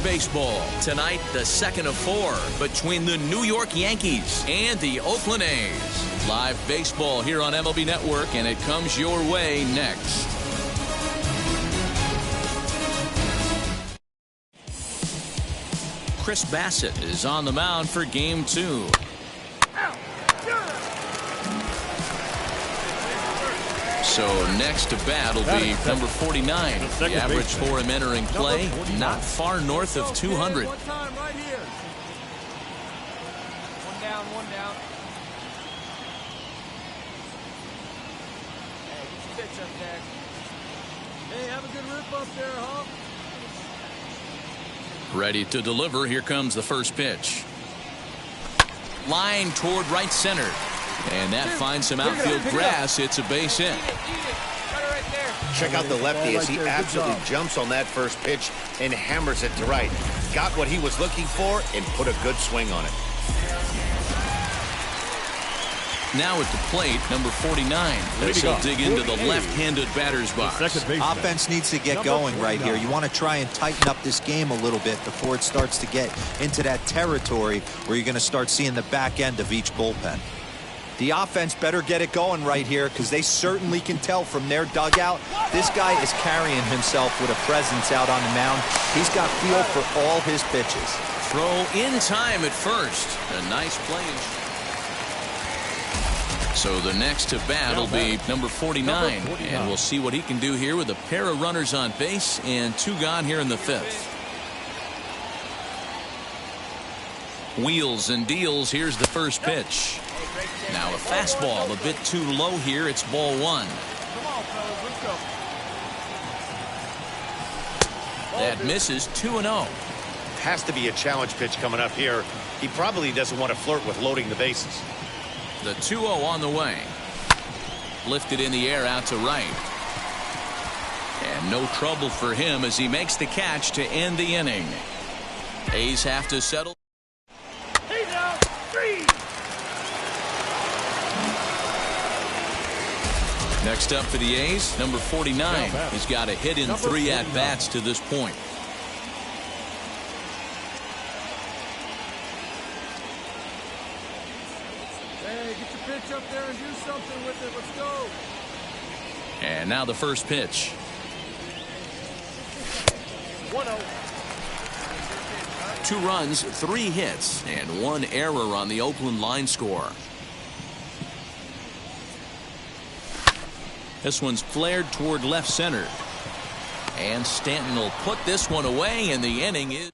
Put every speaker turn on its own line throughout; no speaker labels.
Baseball. Tonight, the second of 4 between the New York Yankees and the Oakland A's. Live baseball here on MLB Network, and it comes your way next. Chris Bassett is on the mound for Game 2. So next to bat will be number 49. The average for him entering play, not far north of 200.
One time right here. One down, one down. Hey, get your pitch up there. Hey, have a good rip up there, huh?
Ready to deliver. Here comes the first pitch. Line toward right center. And that finds some outfield grass. It's a base hit.
Check out the lefty as he absolutely jumps on that first pitch and hammers it to right. Got what he was looking for and put a good swing on it.
Now at the plate, number 49. This will dig into the left-handed batter's box.
Offense needs to get going right here. You want to try and tighten up this game a little bit before it starts to get into that territory where you're going to start seeing the back end of each bullpen. The offense better get it going right here, because they certainly can tell from their dugout this guy is carrying himself with a presence out on the mound. He's got feel for all his pitches.
Throw in time at first. A nice play. So the next to bat will be number 49. And we'll see what he can do here with a pair of runners on base and 2 gone here in the 5th. Wheels and deals. Here's the first pitch. Now a fastball a bit too low here. It's ball 1.
Come on, fellas, let's go.
That misses 2-0.
Has to be a challenge pitch coming up here. He probably doesn't want to flirt with loading the bases.
The 2-0 on the way. Lifted in the air out to right. And no trouble for him as he makes the catch to end the inning. A's have to settle. Next up for the A's, number 49. He's got a hit in 3 at-bats to this point.
Hey, get your pitch up there and do something with it. Let's go.
And now the first pitch.
1-0.
2 runs, 3 hits, and 1 error on the Oakland line score. This one's flared toward left center. And Stanton will put this one away, and the inning is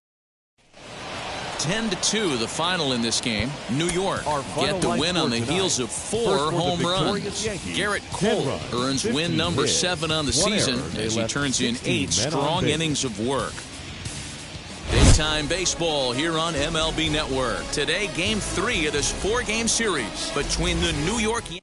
10-2, the final in this game. New York get the win on the heels of 4 home runs. Garrett Cole earns win number 7 on the season as he turns in 8 strong innings of work. Big-time baseball here on MLB Network. Today, Game 3 of this 4-game series between the New York Yankees.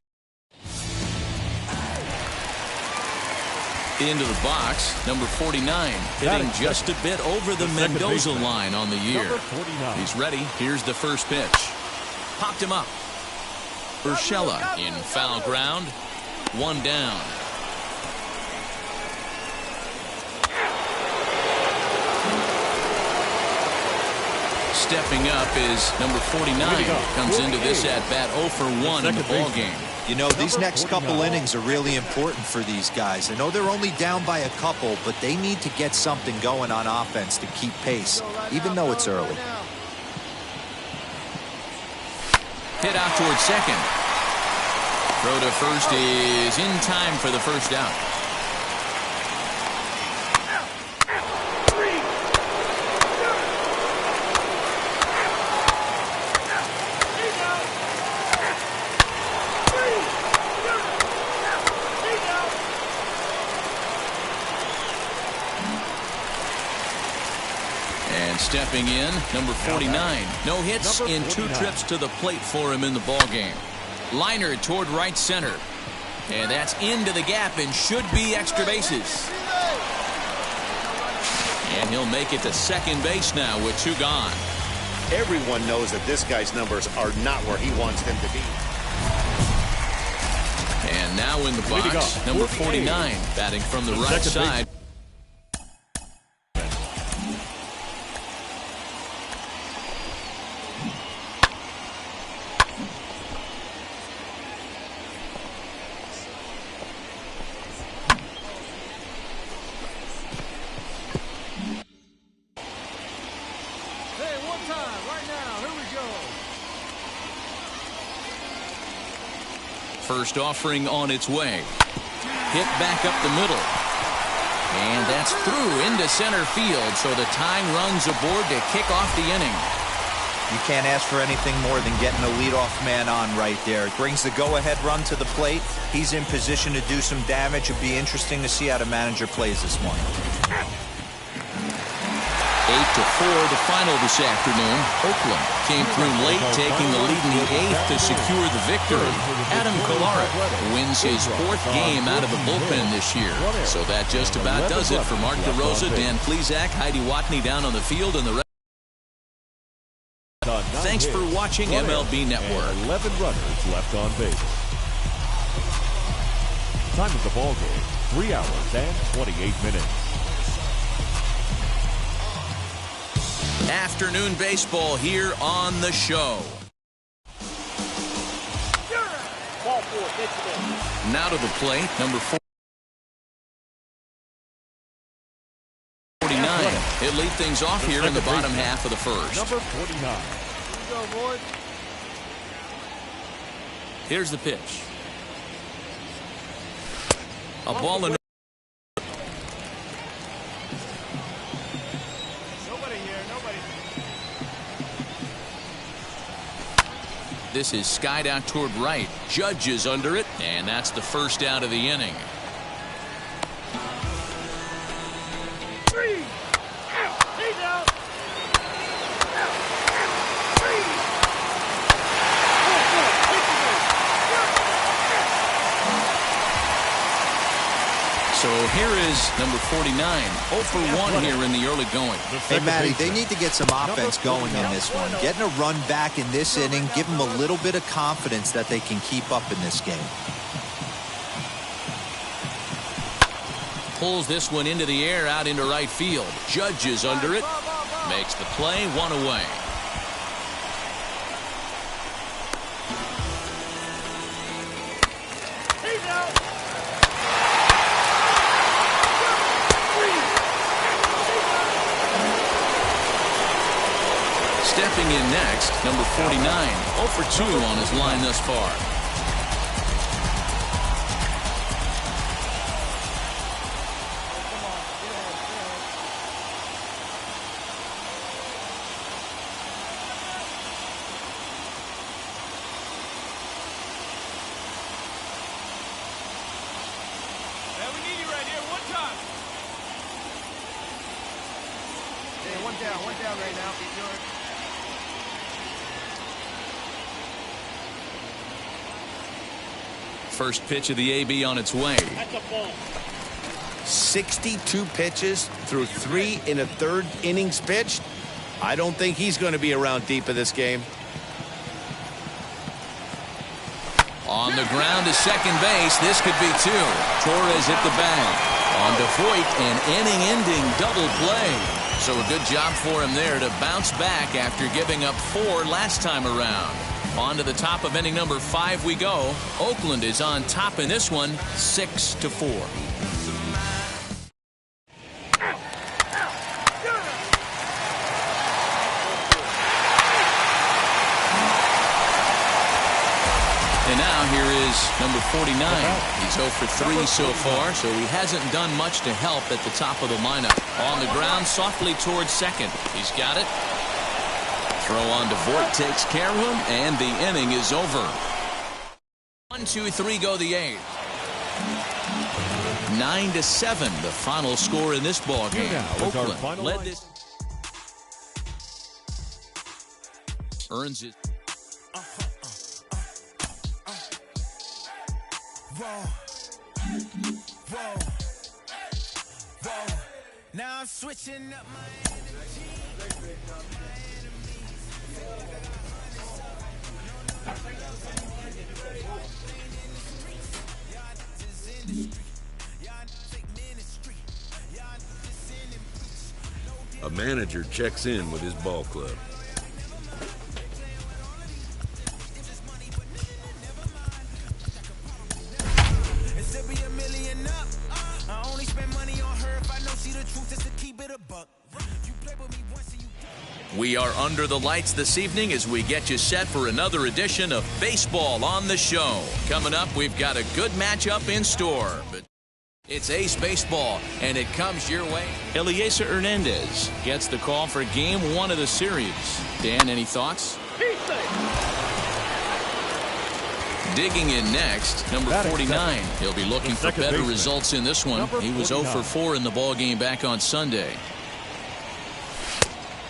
Into the box, number 49, hitting just a bit over the Mendoza line on the year. He's ready. Here's the first pitch. Popped him up. Urshela in foul ground. 1 down. Stepping up is number 49. Comes into this at-bat 0 for 1 in the ballgame.
You know, these next couple innings are really important for these guys. I know they're only down by a couple, but they need to get something going on offense to keep pace, even though it's early.
Hit out towards second. Throw to first is in time for the first out. Stepping in, number 49. No hits in 2 trips to the plate for him in the ballgame. Liner toward right center. And that's into the gap and should be extra bases. And he'll make it to second base now with 2 gone.
Everyone knows that this guy's numbers are not where he wants them to be.
And now in the box, number 49, batting from the right side.
One time, right now. Here we go.
First offering on its way. Hit back up the middle. And that's through into center field, so the tying run's aboard to kick off the inning.
You can't ask for anything more than getting a leadoff man on right there. It brings the go-ahead run to the plate. He's in position to do some damage. It'd be interesting to see how the manager plays this one.
8-4 the final this afternoon. Oakland came through late, taking the lead in the 8th to secure the victory. Adam Kolarek wins his 4th game out of the bullpen this year. So that just about does it for Mark DeRosa, Dan Plesac, Heidi Watney down on the field, and the rest. Thanks for watching MLB Network.
11 runners left on base. Time of the ball game, 3 hours and 28 minutes.
Afternoon baseball here on the show. Now to the plate, number 49. He'll lead things off here in the bottom half of the first.
Number 49.
Here we go, boys.
Here's the pitch. A ball in.
Nobody here, nobody.
This is skied out toward right. Judge is under it, and that's the first out of the inning.
He's out.
So here is number 49. 0 for 1 here in the early going.
Hey, Matty, they need to get some offense going in this one. Getting a run back in this inning, give them a little bit of confidence that they can keep up in this game.
Pulls this one into the air out into right field. Judge is under it. Makes the play, 1 away.
He's out.
Stepping in next, number 49. 0 for 2 on his line thus far.
1 down right now. Keep doing it.
First pitch of the AB on its way.
That's a ball.
62 pitches through 3 1/3 innings pitched. I don't think he's going to be around deep in this game.
On the ground to second base. This could be 2. Torres hit the bag. On to Voit, an inning-ending double play. So a good job for him there to bounce back after giving up 4 last time around. On to the top of inning number 5 we go. Oakland is on top in this one, 6-4. And now here is number 49. He's 0 for 3 so far, so he hasn't done much to help at the top of the lineup. On the ground, softly towards second. He's got it. Throw on to Voit takes care of him, and the inning is over. 1, 2, 3 go the 8th. 9-7, the final score in this ball game. Oakland led this. Earns it.
Now I'm switching up my energy.
A manager checks in with his ball club.
We are under the lights this evening as we get you set for another edition of Baseball on the Show. Coming up, we've got a good matchup in store. But it's Ace Baseball, and it comes your way. Elieser Hernandez gets the call for Game 1 of the series. Dan, any thoughts? Digging in next, number 49. He'll be looking for better results in this one. He was 0 for 4 in the ballgame back on Sunday.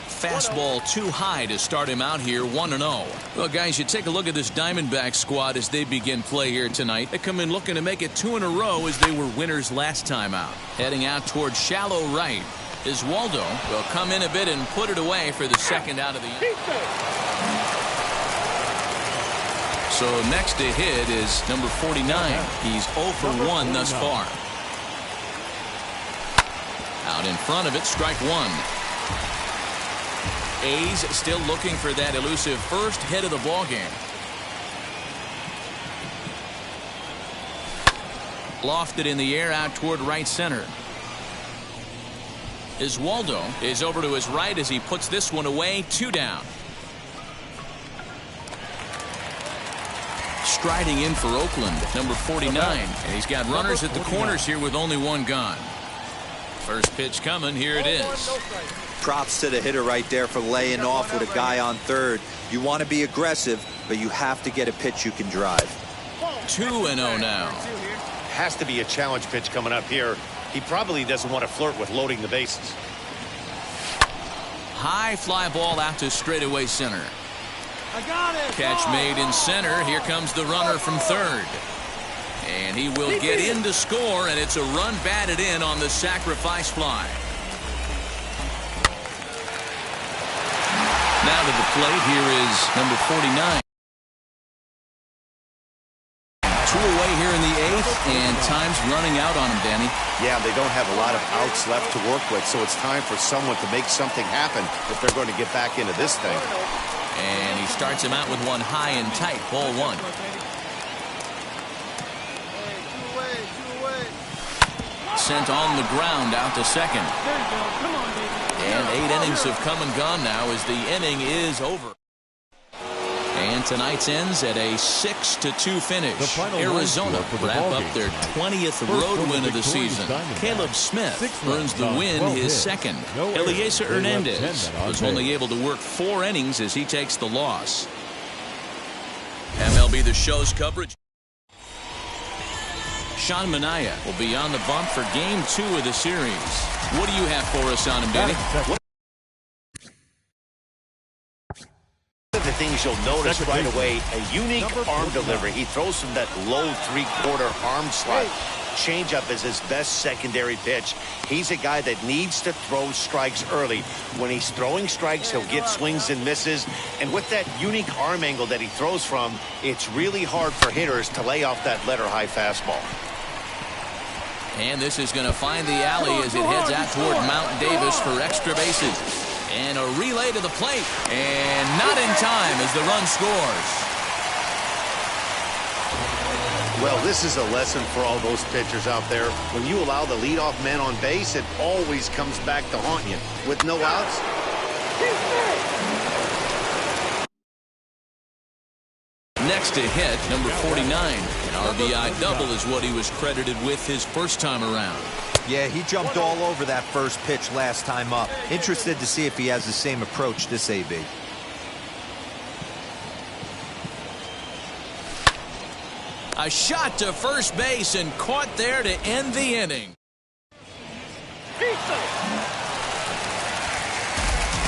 Fastball too high to start him out here, 1-0. Well, guys, you take a look at this Diamondback squad as they begin play here tonight. They come in looking to make it 2 in a row as they were winners last time out. Heading out towards shallow right is Waldo. Will come in a bit and put it away for the second out of the inning. So next to hit is number 49. He's 0 for 1 thus far. Out in front of it, strike one. A's still looking for that elusive first hit of the ballgame. Lofted in the air out toward right center. Waldo is over to his right as he puts this one away, 2 down. Striding in for Oakland, number 49. And he's got runners at the corners here with only 1 gone. First pitch coming, here it is.
Props to the hitter right there for laying off with a guy on third. You want to be aggressive, but you have to get a pitch you can drive.
2-0 now.
Has to be a challenge pitch coming up here. He probably doesn't want to flirt with loading the bases.
High fly ball out to straightaway center.
I got it.
Catch made in center. Here comes the runner from third. And he will get in to score, and it's a run batted in on the sacrifice fly. Now to the plate, here is number 49. 2 away here in the 8th, and time's running out on him, Danny.
Yeah, they don't have a lot of outs left to work with, so it's time for someone to make something happen if they're going to get back into this thing.
And he starts him out with one high and tight, ball 1. Sent on the ground out to second. And 8 innings have come and gone now as the inning is over. And tonight's ends at a 6-2 finish. Arizona wrap up their 20th road win of the season. Caleb Smith earns the win, his second. Elieser Hernandez was only able to work 4 innings as he takes the loss. MLB The Show's coverage. Sean Manaea will be on the bump for Game 2 of the series. What do you have for us on him, Danny?
One of the things you'll notice right away, a unique arm delivery. He throws from that low 3/4 arm slot. Changeup is his best secondary pitch. He's a guy that needs to throw strikes early. When he's throwing strikes, he'll get swings and misses. And with that unique arm angle that he throws from, it's really hard for hitters to lay off that letter-high fastball.
And this is going to find the alley as it heads out toward Mount Davis for extra bases. And a relay to the plate. And not in time as the run scores.
Well, this is a lesson for all those pitchers out there. When you allow the leadoff man on base, it always comes back to haunt you. With no outs,
next to hit, number 49. An RBI double is what he was credited with his first time around.
Yeah, he jumped all over that first pitch last time up. Interested to see if he has the same approach this AB.
A shot to first base and caught there to end the inning.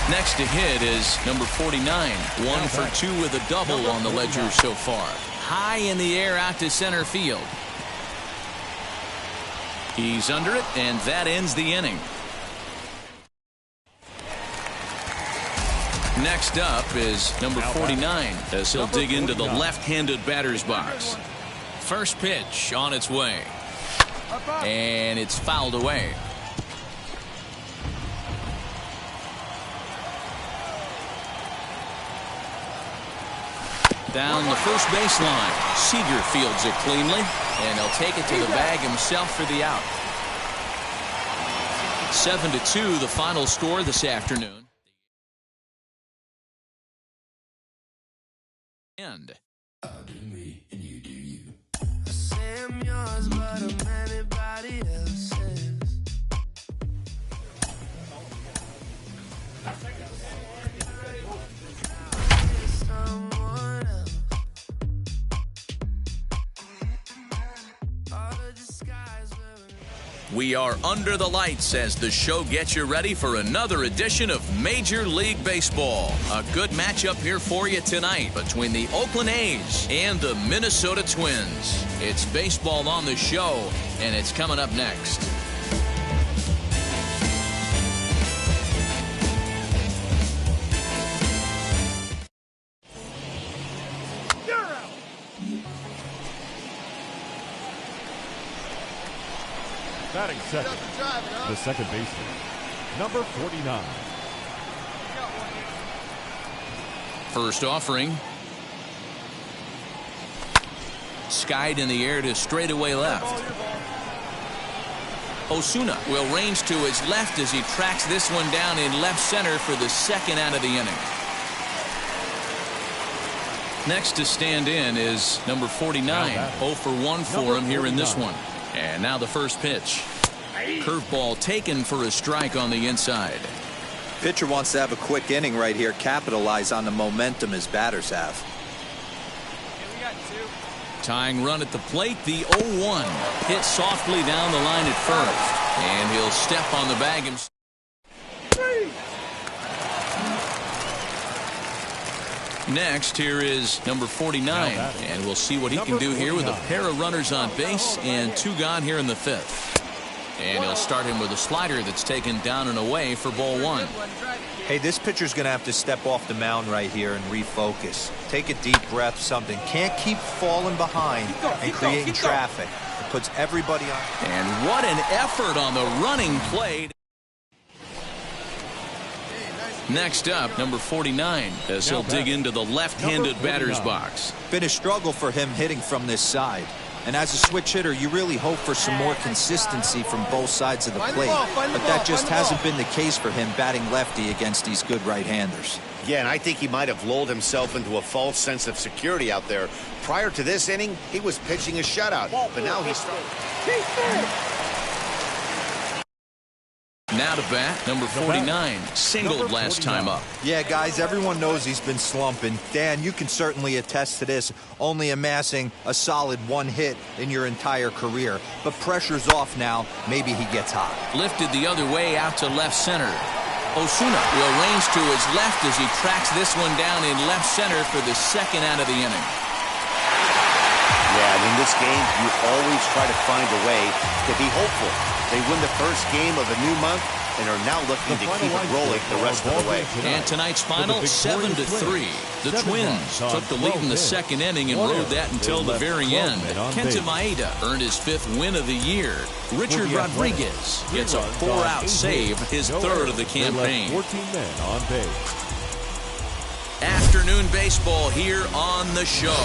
Next to hit is number 49. 1 for 2 with a double on the ledger so far. High in the air out to center field. He's under it, and that ends the inning. Next up is number 49 as he'll dig into the left-handed batter's box. First pitch on its way. And it's fouled away. Down the first baseline. Seager fields it cleanly, and he'll take it to the bag himself for the out. 7-2 the final score this afternoon. End.
I'm yours, but I'm anybody else's. Someone else. All the disguise wearing.
We are under the lights as the show gets you ready for another edition of Major League Baseball. A good matchup here for you tonight between the Oakland A's and the Minnesota Twins. It's baseball on the show, and it's coming up next.
Batting second, the second baseman, number 49.
First offering. Skied in the air to straightaway left. Osuna will range to his left as he tracks this one down in left center for the second out of the inning. Next to stand in is number 49. 0 for 1 for him here in this one. And now the first pitch. Curveball taken for a strike on the inside.
Pitcher wants to have a quick inning right here, capitalize on the momentum his batters have.
Tying run at the plate, the 0-1. Hit softly down the line at first. And he'll step on the bag himself. Next, here is number 49. And we'll see what he can do here with a pair of runners on base and 2 gone here in the 5th. And he'll start him with a slider that's taken down and away for ball 1.
Hey, this pitcher's going to have to step off the mound right here and refocus. Take a deep breath, something. Can't keep falling behind and creating traffic. It puts everybody on.
And what an effort on the running play. Next up, number 49, as he'll dig into the left-handed batter's box.
Been a struggle for him hitting from this side. And as a switch hitter, you really hope for some more consistency from both sides of the plate. But that just hasn't been the case for him batting lefty against these good right-handers.
Yeah, and I think he might have lulled himself into a false sense of security out there. Prior to this inning, he was pitching a shutout, but now he's
Now to bat, number 49, singled last time up.
Yeah, guys, everyone knows he's been slumping. Dan, you can certainly attest to this, only amassing a solid 1 hit in your entire career. But pressure's off now. Maybe he gets hot.
Lifted the other way out to left center. Osuna will range to his left as he tracks this one down in left center for the second out of the inning.
Yeah, and in this game, you always try to find a way to be hopeful. They win the first game of a new month and are now looking to keep it rolling the rest of the way.
And tonight's final, 7-3. The Twins took the lead in the second inning and rode that until the very end. Kenta Maeda earned his 5th win of the year. Richard Rodriguez gets a 4-out save, his 3rd of the campaign.
14 men on base.
Afternoon baseball here on the show.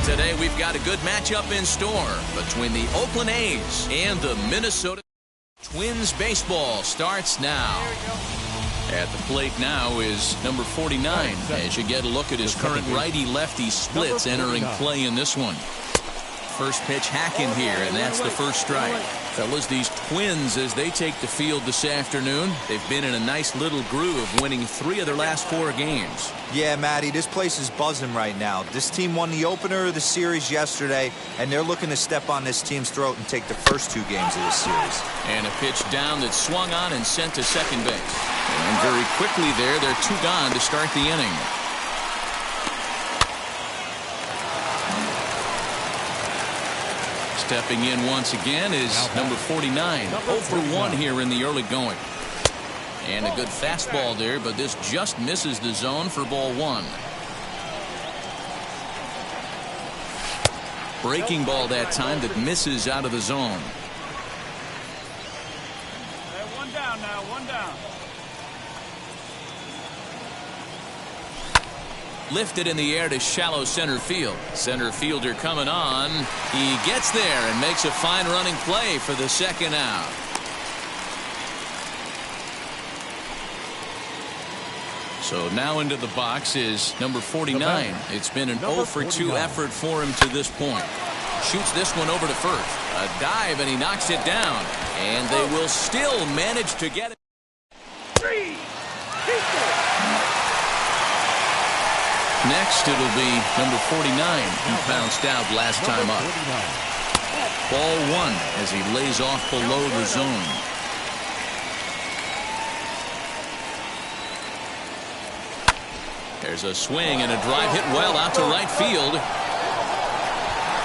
Today we've got a good matchup in store between the Oakland A's and the Minnesota Twins. Baseball starts now. At the plate now is number 49 as you get a look at his current righty-lefty splits entering play in this one. First pitch hacking here, and that's the first strike. Fellas, these Twins, as they take the field this afternoon, they've been in a nice little groove, winning 3 of their last 4 games.
Yeah, Matty, this place is buzzing right now. This team won the opener of the series yesterday, and they're looking to step on this team's throat and take the first 2 games of this series.
And a pitch down that swung on and sent to second base. And very quickly there, they're 2 gone to start the inning. Stepping in once again is number 49. 0 for 1 here in the early going. And a good fastball there, but this just misses the zone for ball 1. Breaking ball that time that misses out of the zone.
One down now, 1 down.
Lifted in the air to shallow center field. Center fielder coming on. He gets there and makes a fine running play for the second out. So now into the box is number 49. It's been an 0 for 2 effort for him to this point. Shoots this one over to first. A dive, and he knocks it down. And they will still manage to get it. Next, it'll be number 49, who bounced out last time up. Ball one as he lays off below the zone. There's a swing and a drive hit well out to right field.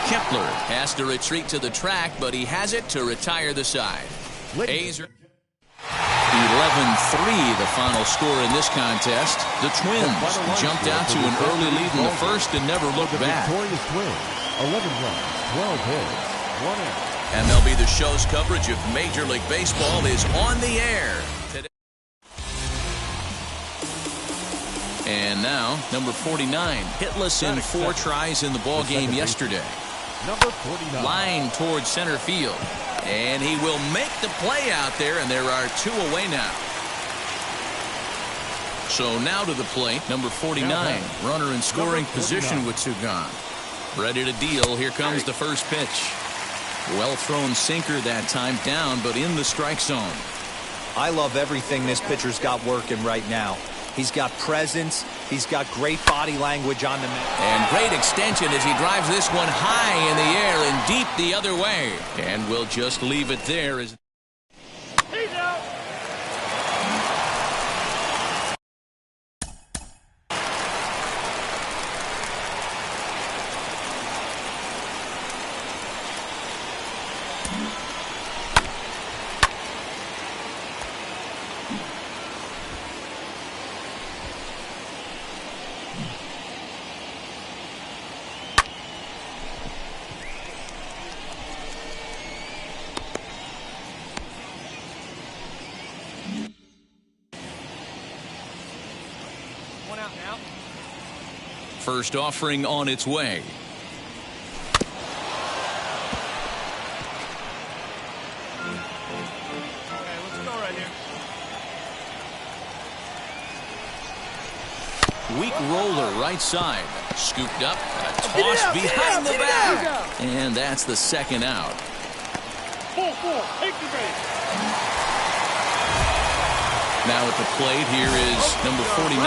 Kepler has to retreat to the track, but he has it to retire the side. A's 11-3 the final score in this contest. The Twins jumped out to an early lead in the first and never looked back.
Victorious Twins, 11 runs, 12 hits, 1 error.
MLB The Show's coverage of Major League Baseball is on the air today. And now, number 49, hitless in 4 tries in the ball game yesterday.
Number 49.
Line towards center field. And he will make the play out there, and there are 2 away now. So now to the plate, number 49, runner in scoring position with 2 gone. Ready to deal. Here comes the first pitch. Well thrown sinker that time, down, but in the strike zone.
I love everything this pitcher's got working right now. He's got presence. He's got great body language on the mound.
And great extension as he drives this one high in the air and deep the other way. And we'll just leave it there as...
He's out.
First offering on its way.
Okay, let's go right here.
Weak roller right side. Scooped up. A toss behind the back. And that's the second out.
4-4. Take the base.
Now at the plate, here is number 49.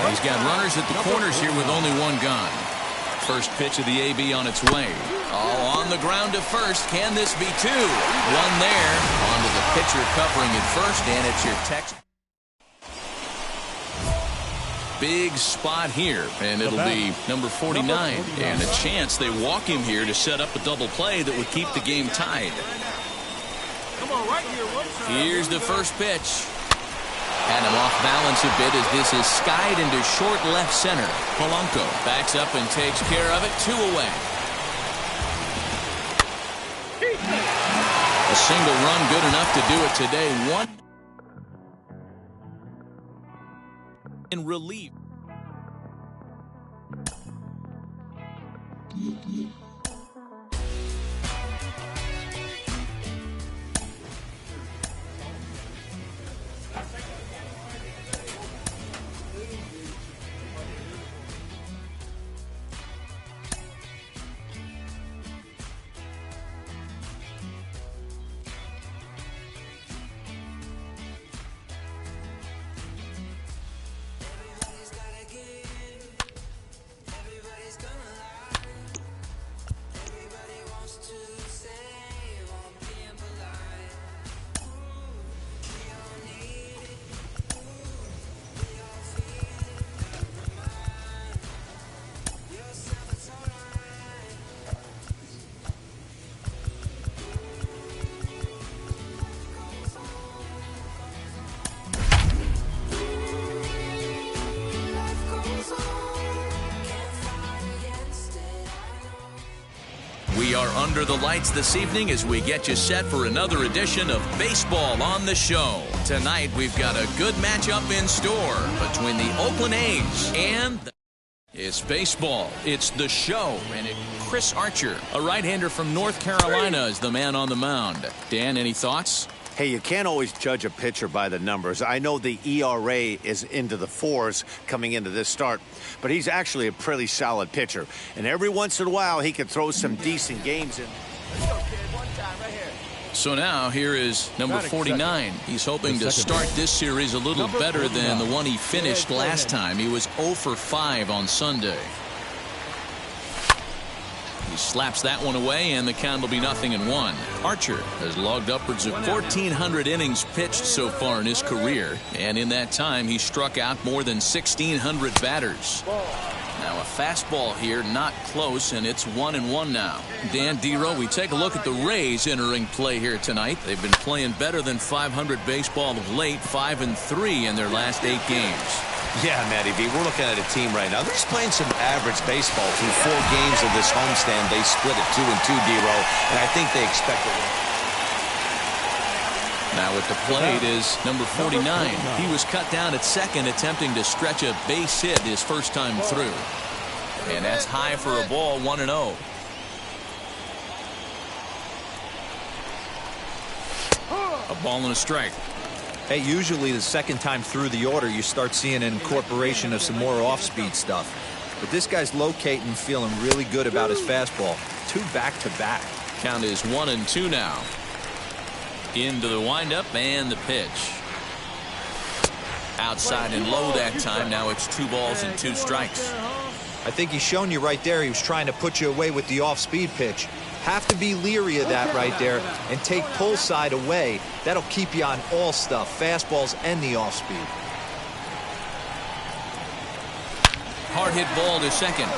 He's got runners at the corners here with only 1 gone. First pitch of the AB on its way. Oh, on the ground to first. Can this be 2? 1 there. Onto the pitcher covering it first, and it's your text. Big spot here, and it'll be number 49. And a chance they walk him here to set up a double play that would keep the game tied.
Come on, right here. One time.
Here's the first pitch. Had him off balance a bit as this is skied into short left center. Polanco backs up and takes care of it. 2 away. A single run good enough to do it today. 1 in relief. We are under the lights this evening as we get you set for another edition of Baseball on the Show. Tonight, we've got a good matchup in store between the Oakland A's and it's baseball. It's the show. And Chris Archer, a right-hander from North Carolina, is the man on the mound. Dan, any thoughts?
Hey, you can't always judge a pitcher by the numbers. I know the ERA is into the 4s coming into this start, but he's actually a pretty solid pitcher. And every once in a while, he can throw some decent games in.
Let's go, kid. One time, right here.
So now here is number 49. He's hoping to start this series a little better than the one he finished last time. He was 0 for 5 on Sunday. He slaps that one away, and the count will be 0-1. Archer has logged upwards of 1,400 innings pitched so far in his career, and in that time he struck out more than 1,600 batters. Now a fastball here, not close, and it's 1-1 now. Dan Dero, we take a look at the Rays entering play here tonight. They've been playing better than 500 baseball of late, 5-3 in their last 8 games.
Yeah, Matty B, we're looking at a team right now. They're just playing some average baseball through 4 games of this homestand. They split at 2-2, Dero, and I think they expect to win.
Now at the plate is number 49. He was cut down at second, attempting to stretch a base hit his first time through. And that's high for a ball, 1-0. A ball and a strike.
Hey, usually the second time through the order, you start seeing an incorporation of some more off-speed stuff. But this guy's locating, feeling really good about his fastball. 2 back-to-back.
Count is 1-2 now. Into the windup and the pitch. Outside and low that time. Now it's 2 balls and 2 strikes.
I think he's shown you right there he was trying to put you away with the off-speed pitch. Have to be leery of that right there and take pull side away. That'll keep you on all stuff, fastballs and the off-speed.
Hard hit ball to second.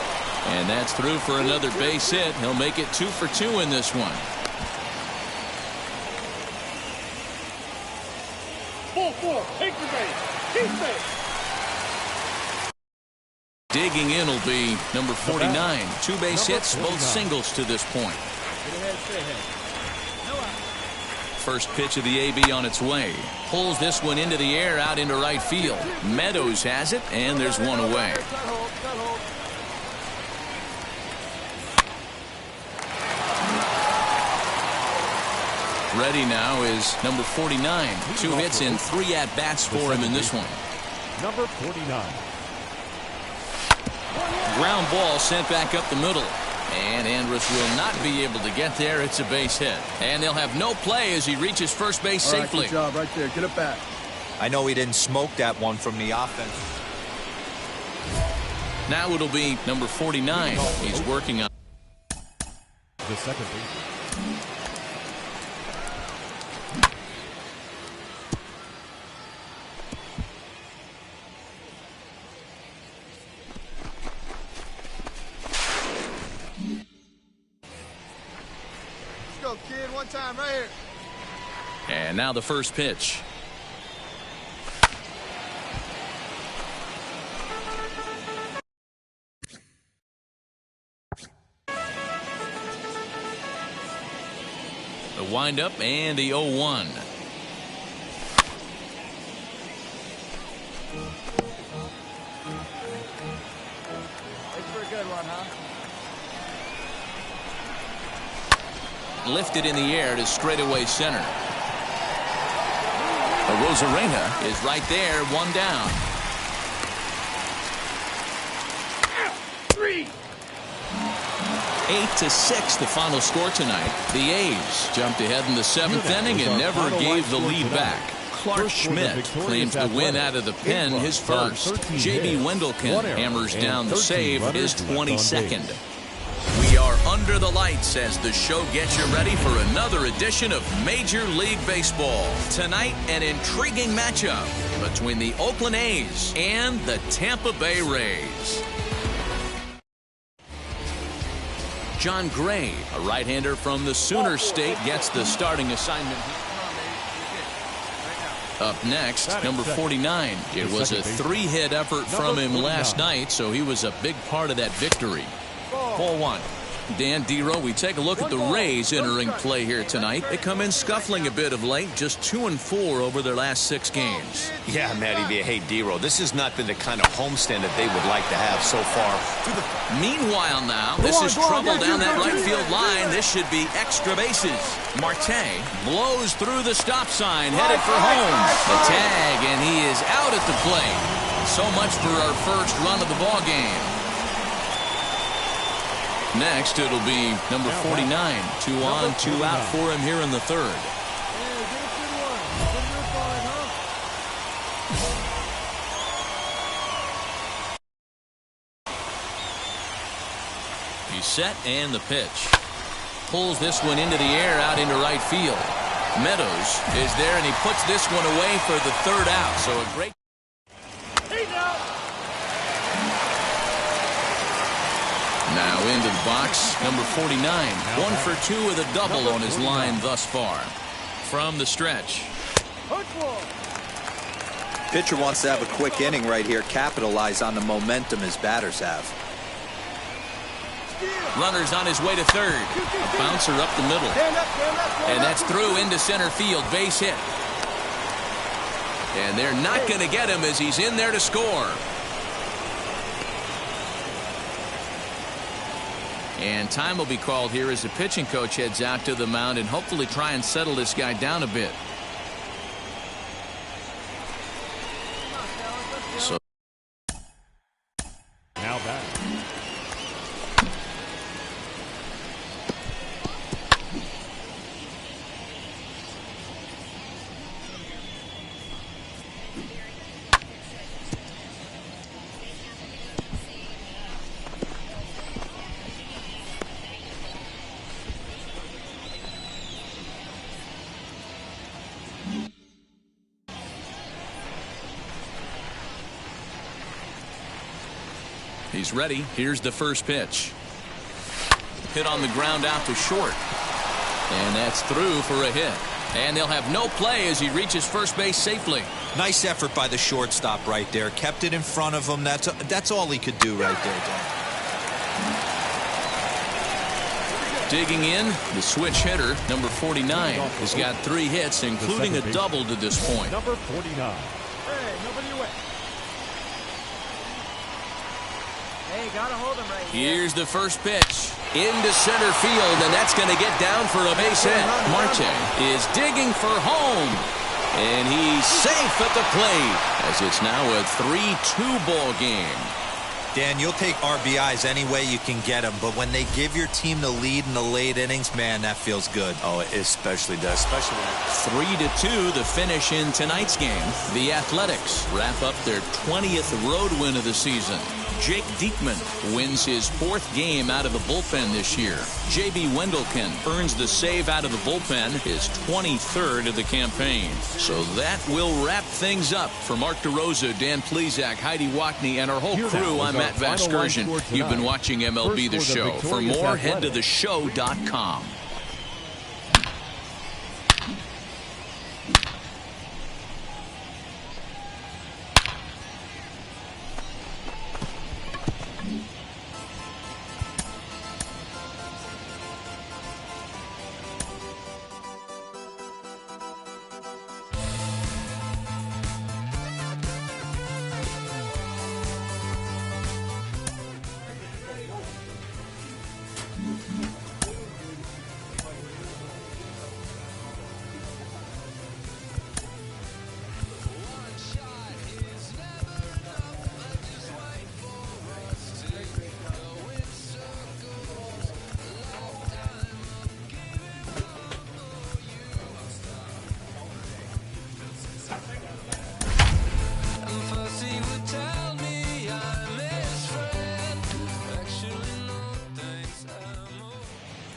And that's through for another base hit. He'll make it 2 for 2 in this one.
Full, take the base. Keep base.
Digging in will be number 49. 2 base hits, both singles to this point. First pitch of the AB on its way. Pulls this one into the air out into right field. Meadows has it, and there's one away. Ready now is number 49. 2 hits and 3 at-bats for him in this one.
Number 49.
Ground ball sent back up the middle. And Andrus will not be able to get there. It's a base hit. And they'll have no play as he reaches first base safely.
Good job right there. Get it back.
I know he didn't smoke that one from the offense.
Now it'll be number 49. He's working on
The second base.
Go, kid. One time, right here.
And now the first pitch. The windup and the 0-1.
Thanks for a good one, huh?
Lifted in the air to straightaway center. Rosarena is right there, 1 down. 8-6 the final score tonight. The A's jumped ahead in the 7th inning and never gave the lead back. Clark Schmidt claims the win out of the pen, his first. J.B. Wendelken hammers down the save, his 22nd. We are under the lights as the show gets you ready for another edition of Major League Baseball. Tonight, an intriguing matchup between the Oakland A's and the Tampa Bay Rays. John Gray, a right-hander from the Sooner State, gets the starting assignment. Up next, number 49. It was a 3-hit effort from him last night, so he was a big part of that victory. Ball 1. Dan Dero, we take a look at the Rays entering play here tonight. They come in scuffling a bit of late, just 2-4 over their last 6 games.
Yeah, Matty V. Hey, Dero, this has not been the kind of homestand that they would like to have so far.
Meanwhile now, this is trouble down that right field line. This should be extra bases. Marte blows through the stop sign, headed for home. The tag, and he is out at the plate. So much for our first run of the ball game. Next, it'll be number 49. 2 on, 2 out for him here in the 3rd. He's set, and the pitch. Pulls this one into the air, out into right field. Meadows is there, and he puts this one away for the 3rd out. So a great... Now into the box, number 49. 1 for 2 with a double on his line thus far. From the stretch.
Pitcher wants to have a quick inning right here, capitalize on the momentum his batters have.
Runner's on his way to 3rd. A bouncer up the middle. And that's through into center field. Base hit. And they're not going to get him as he's in there to score. And time will be called here as the pitching coach heads out to the mound and hopefully try and settle this guy down a bit. So
now back.
he's ready. Here's the first pitch. Hit on the ground out to short. And that's through for a hit. And they'll have no play as he reaches first base safely.
Nice effort by the shortstop right there. Kept it in front of him. That's all he could do right there, Dan.
Digging in, the switch hitter, number 49, has got 3 hits, including a double to this point.
Number 49.
Hey, nobody away. Hey, gotta hold him right here.
Here's the first pitch into center field, and that's going to get down for a base hit. Marte is digging for home, and he's safe at the plate as it's now a 3-2 ball game.
Dan, you'll take RBIs any way you can get them, but when they give your team the lead in the late innings, man, that feels good.
Oh, it especially does. Especially when
3-2 the finish in tonight's game. The Athletics wrap up their 20th road win of the season. Jake Diekman wins his 4th game out of the bullpen this year. J.B. Wendelken earns the save out of the bullpen, his 23rd of the campaign. So that will wrap things up. For Mark DeRosa, Dan Plesac, Heidi Wackney, and our whole crew, I'm Matt Vasgersian. You've been watching MLB The Show. For more, head to theshow.com.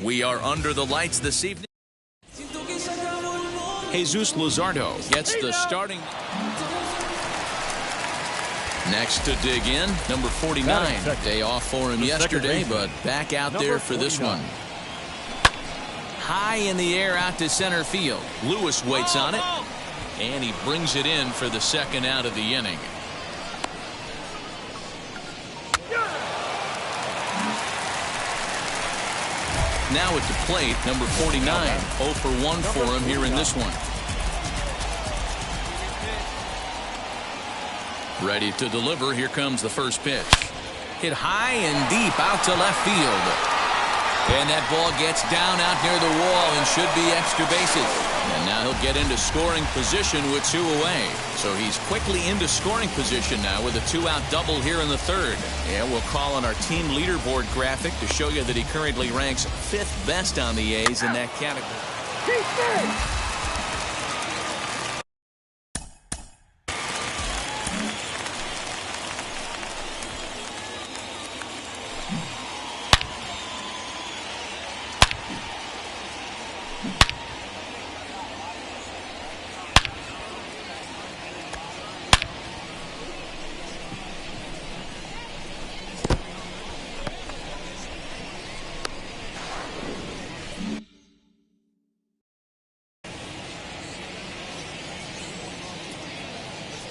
We are under the lights this evening. Jesus Luzardo gets the starting. Next to dig in, number 49. Day off for him yesterday, but back out there for this one. High in the air out to center field. Lewis waits on it, and he brings it in for the 2nd out of the inning. now at the plate, number 49. 0 for 1 for him here in this one. Ready to deliver. Here comes the first pitch. Hit high and deep out to left field. And that ball gets down out near the wall and should be extra bases. And now he'll get into scoring position with 2 away. So he's quickly into scoring position now with a 2-out double here in the third. And we'll call on our team leaderboard graphic to show you that he currently ranks 5th best on the A's in that category.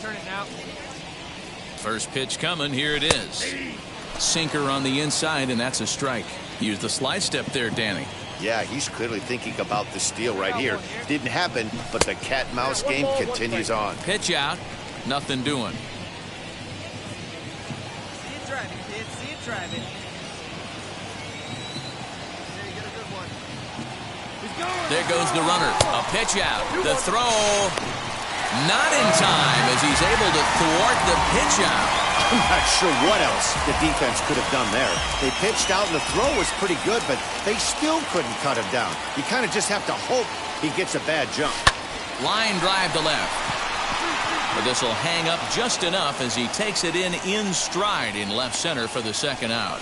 Turn it now.
First pitch coming. Here it is. Sinker on the inside, and that's a strike. Use the slide step there, Danny.
Yeah, he's clearly thinking about the steal right here. Didn't happen, but the cat-mouse game continues on.
Pitch out. Nothing doing.
See it driving, kid. See it driving.
There you get a good one.
There goes the runner. A pitch out. The throw. Not in time as he's able to thwart the pitch out.
I'm not sure what else the defense could have done there. They pitched out and the throw was pretty good, but they still couldn't cut him down. You kind of just have to hope he gets a bad jump.
Line drive to left. But this will hang up just enough as he takes it in stride in left center for the second out.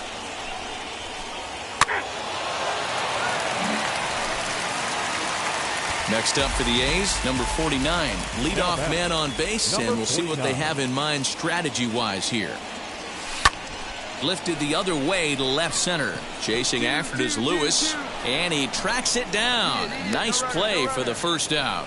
Next up for the A's, number 49, leadoff man on base, and we'll see what they have in mind strategy-wise here. Lifted the other way to left center. Chasing after it is Lewis, and he tracks it down. Nice play for the first out.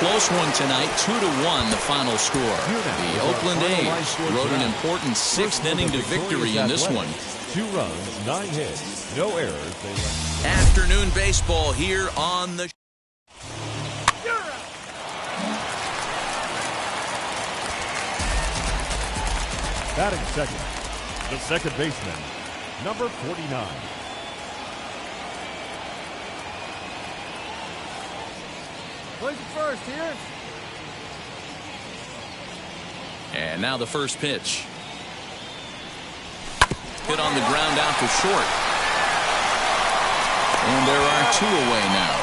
Close one tonight, 2-1 the final score. The Oakland A's rode an important 6th inning to victory in this one.
2 runs, 9 hits, no errors.
Afternoon baseball here on the
Batting second, the second baseman, number 49.
Who's the first here?
And now the first pitch. Hit on the ground out to short. And there are 2 away now.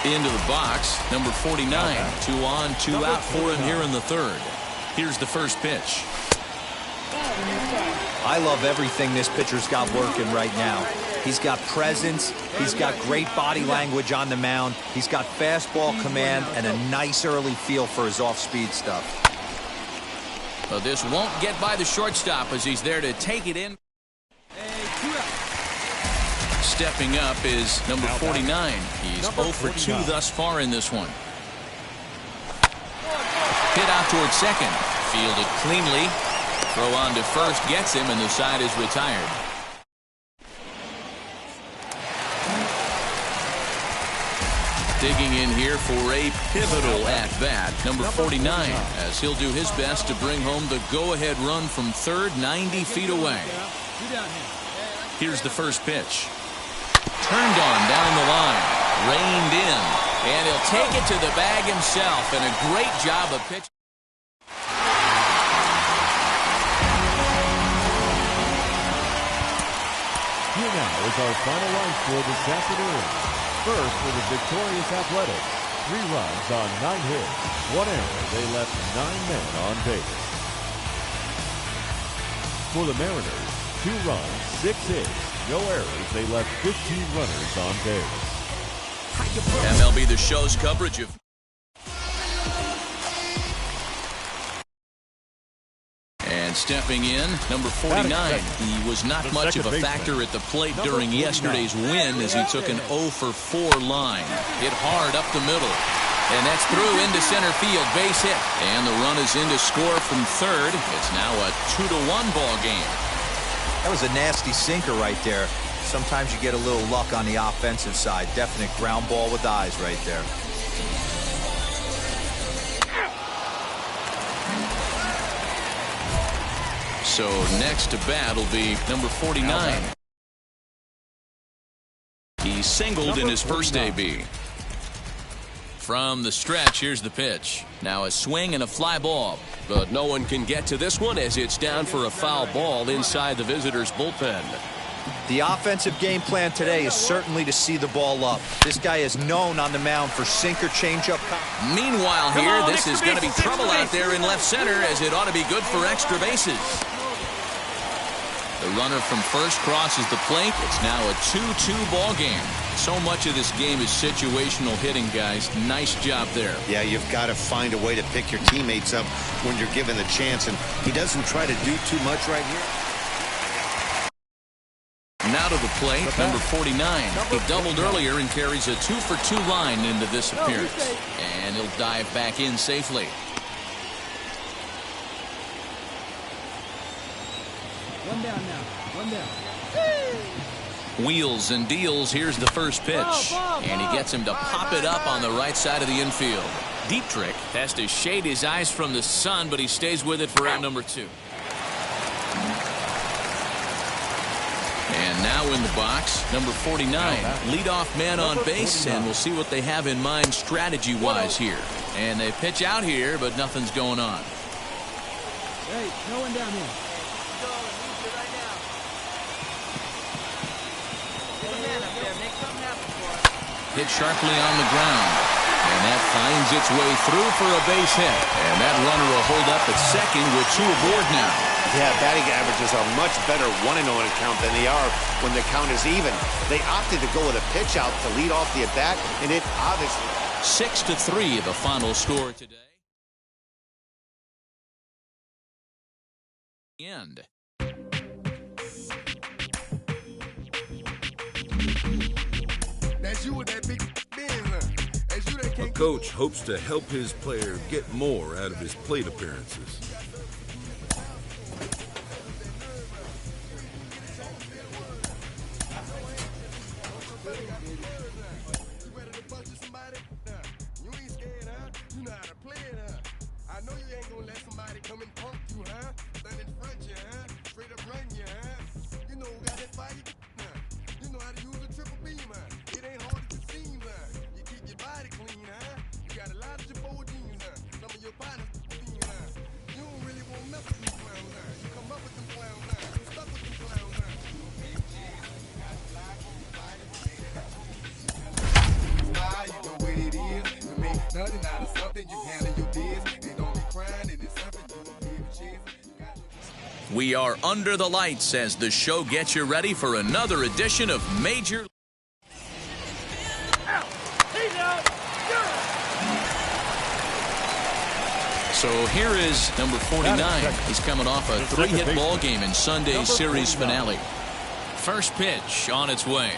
Into the box, number 49. 2 on, 2 out for him here in the third. Here's the first pitch.
I love everything this pitcher's got working right now. He's got presence. He's got great body language on the mound. He's got fastball command and a nice early feel for his off-speed stuff.
But this won't get by the shortstop as he's there to take it in. Stepping up is number 49. He's 0 for 2 thus far in this one. Hit out towards second. Fielded cleanly. Throw on to first gets him, and the side is retired. Digging in here for a pivotal at-bat, number 49, as he'll do his best to bring home the go-ahead run from third, 90 feet away. Here's the first pitch. Turned on down the line, reined in, and he'll take it to the bag himself, and a great job of pitching.
Here now is our final line score this afternoon. First for the victorious Athletics, 3 runs on 9 hits, 1 error. They left 9 men on base. For the Mariners, 2 runs, 6 hits, no errors. They left 15 runners on base.
MLB The Show's coverage of stepping in, number 49. He was not much of a factor at the plate during yesterday's win as he took an 0 for 4 line. Hit hard up the middle. And that's through into center field, base hit. And the run is in to score from third. It's now a 2-1 ball game.
That was a nasty sinker right there. Sometimes you get a little luck on the offensive side. Definite ground ball with eyes right there.
So next to bat will be number 49. He singled in his first AB. From the stretch, here's the pitch. Now a swing and a fly ball.
But no one can get to this one as it's down for a foul ball inside the visitors' bullpen.
The offensive game plan today is certainly to see the ball up. This guy is known on the mound for sinker changeup.
Meanwhile here, this is going to be trouble out there in left center as it ought to be good for extra bases. The runner from first crosses the plate. It's now a 2-2 ball game. So much of this game is situational hitting, guys. Nice job there.
Yeah, you've got to find a way to pick your teammates up when you're given the chance, and he doesn't try to do too much right here.
Now to the plate, number 49. He doubled earlier and carries a 2-for-2 line into this appearance. And he'll dive back in safely.
One down now. One down.
Wheels and deals. Here's the first pitch. And he gets him to pop it up on the right side of the infield. Deep Trick has to shade his eyes from the sun, but he stays with it for out number 2. And now in the box, number 49. Leadoff man on base, and we'll see what they have in mind strategy-wise here. And they pitch out here, but nothing's going on.
Hey, no one down here.
Hit sharply on the ground. And that finds its way through for a base hit. And that runner will hold up at second with 2 aboard now.
Yeah, batting averages are much better 1-0 in count than they are when the count is even. They opted to go with a pitch out to lead off the at-bat, and it obviously...
6-3 the final score today. End.
A coach hopes to help his player get more out of his plate appearances.
We are under the lights as the show gets you ready for another edition of Major. So here is number 49. He's coming off a 3-hit ball game in Sunday's series finale. First pitch on its way.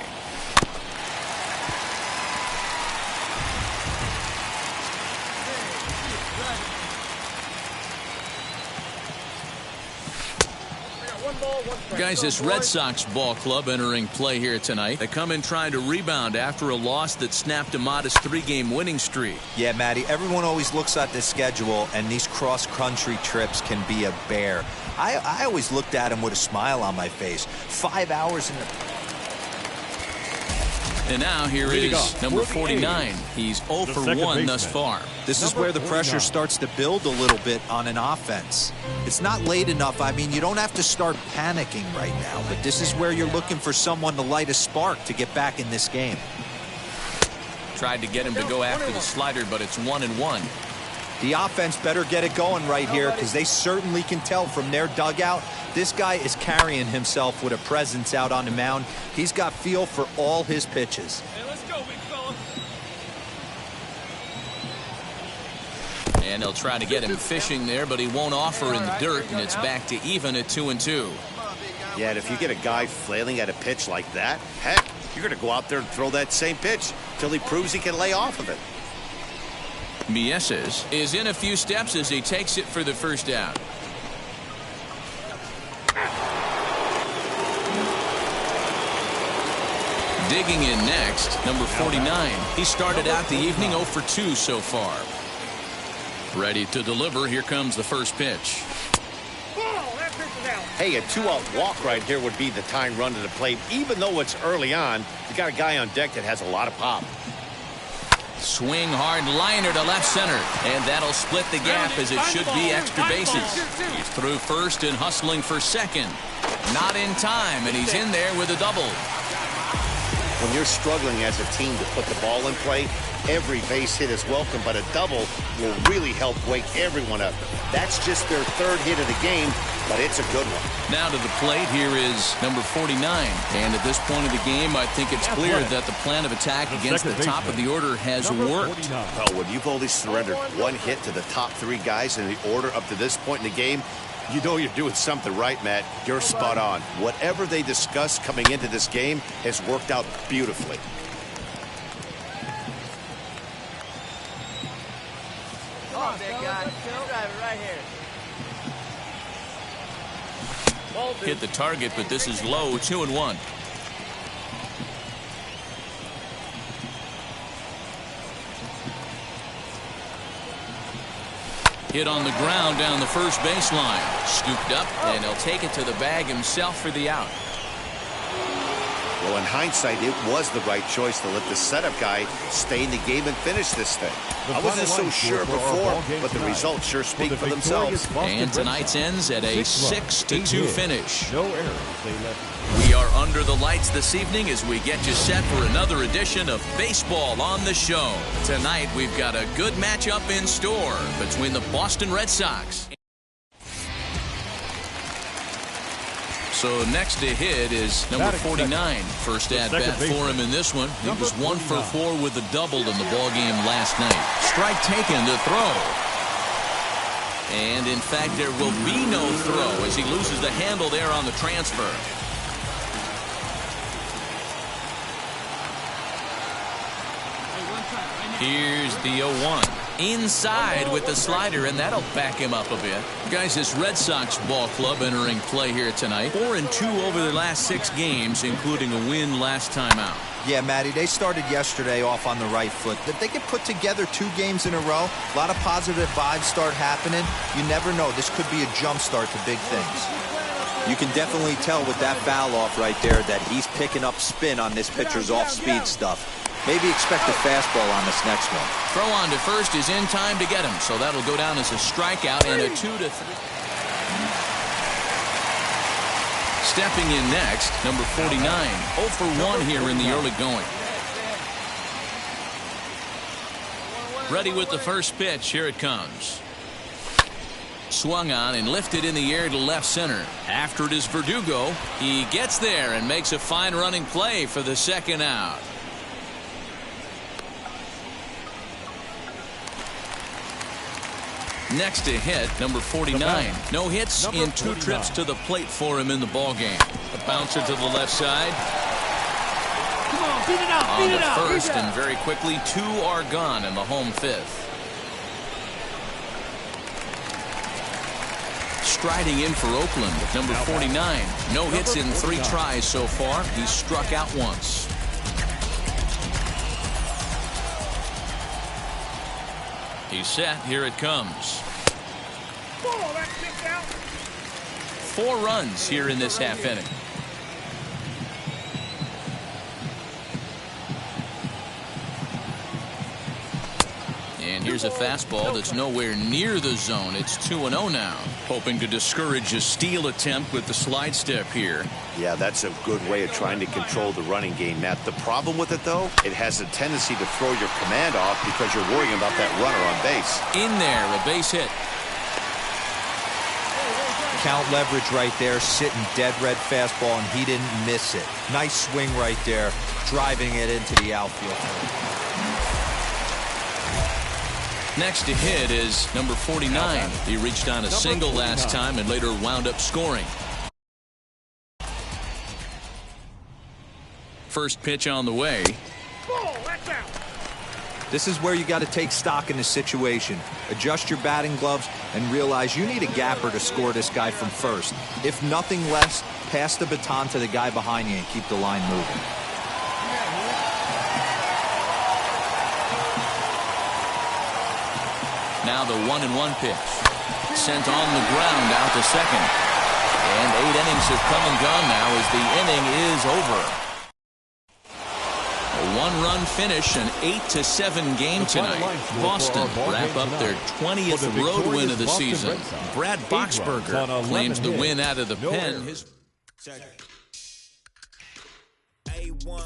Guys, this Red Sox ball club entering play here tonight. They come in trying to rebound after a loss that snapped a modest 3-game winning streak.
Yeah, Matty, everyone always looks at the schedule, and these cross-country trips can be a bear. I always looked at them with a smile on my face. 5 hours in the...
And now here is number 49. He's 0 for 1 thus far.
This is where the pressure starts to build a little bit on an offense. It's not late enough. I mean, you don't have to start panicking right now, but this is where you're looking for someone to light a spark to get back in this game.
Tried to get him to go after the slider, but it's 1-1.
The offense better get it going right here because they certainly can tell from their dugout this guy is carrying himself with a presence out on the mound. He's got feel for all his pitches.
Hey, let's go, big fella.
And they'll try to get him fishing there, but he won't offer in the dirt, and it's back to even at 2-2.
Yeah, and if you get a guy flailing at a pitch like that, heck, you're going to go out there and throw that same pitch till he proves he can lay off of it.
Mieses is in a few steps as he takes it for the first down. Digging in next, number 49. He started out the evening 0 for 2 so far. Ready to deliver. Here comes the first pitch.
Hey, a 2-out walk right here would be the time run to the plate. Even though it's early on, you got a guy on deck that has a lot of pop.
Swing hard liner to left center, and that'll split the gap as it should be extra bases. He's through first and hustling for second. Not in time, and he's in there with a double.
When you're struggling as a team to put the ball in play, every base hit is welcome, but a double will really help wake everyone up. That's just their third hit of the game, but it's a good one.
Now to the plate, here is number 49. And at this point of the game, I think it's clear that the plan of attack against the top of the order has worked.
Well, when you've only surrendered one hit to the top three guys in the order up to this point in the game, you know you're doing something right, Matt. You're spot on. Whatever they discussed coming into this game has worked out beautifully.
Come on, big guy. You'll drive it right here.
Hit the target, but this is low, 2-1. Hit on the ground down the first baseline. Scooped up, and he'll take it to the bag himself for the out.
Well, in hindsight, it was the right choice to let the setup guy stay in the game and finish this thing. I wasn't so sure before, but the results sure speak for themselves.
And tonight's ends at a 6-2 finish.
No errors. They left.
We are under the lights this evening as we get you set for another edition of Baseball on the Show. Tonight, we've got a good matchup in store between the Boston Red Sox. So next to hit is number 49. First at bat for him in this one. He was 1 for 4 with a double in the ball game last night. Strike taken to throw. And in fact, there will be no throw as he loses the handle there on the transfer. Here's the 0-1. Inside with the slider, and that'll back him up a bit. Guys, this Red Sox ball club entering play here tonight. 4-2 over their last 6 games, including a win last time out.
Yeah, Matty, they started yesterday off on the right foot. If they can put together 2 games in a row, a lot of positive vibes start happening. You never know. This could be a jump start to big things. You can definitely tell with that foul off right there that he's picking up spin on this pitcher's off-speed stuff. Maybe expect a fastball on this next one.
Throw on to first is in time to get him, so that'll go down as a strikeout and a 2-3. Stepping in next, number 49. 0 for 1 here in the early going. Ready with the first pitch. Here it comes. Swung on and lifted in the air to left center. After it is Verdugo. He gets there and makes a fine running play for the second out. Next to hit, number 49. No hits in 2 trips to the plate for him in the ball game. A bouncer to the left side.
Come on, beat it out,
On to first, and very quickly 2 are gone in the home 5th. Striding in for Oakland, number 49. No hits in 3 tries so far. He's struck out once. He's set. Here it comes. 4 runs here in this half inning. And here's a fastball that's nowhere near the zone. It's 2-0 now. Hoping to discourage a steal attempt with the slide step here.
Yeah, that's a good way of trying to control the running game, Matt. The problem with it, though, it has a tendency to throw your command off because you're worrying about that runner on base.
In there, a base hit.
Count leverage right there, sitting dead red fastball, and he didn't miss it. Nice swing right there, driving it into the outfield.
Next to hit is number 49. He reached on a single last time and later wound up scoring. First pitch on the way.
This is where you got to take stock in the situation. Adjust your batting gloves and realize you need a gapper to score this guy from first. If nothing less, pass the baton to the guy behind you and keep the line moving.
Now the 1-1 pitch. Sent on the ground out to second. And 8 innings have come and gone now as the inning is over. A 1-run finish, an 8-7 game tonight. Boston wrap up their 20th road win of the season. Brad Boxberger claims the win out of the pen. His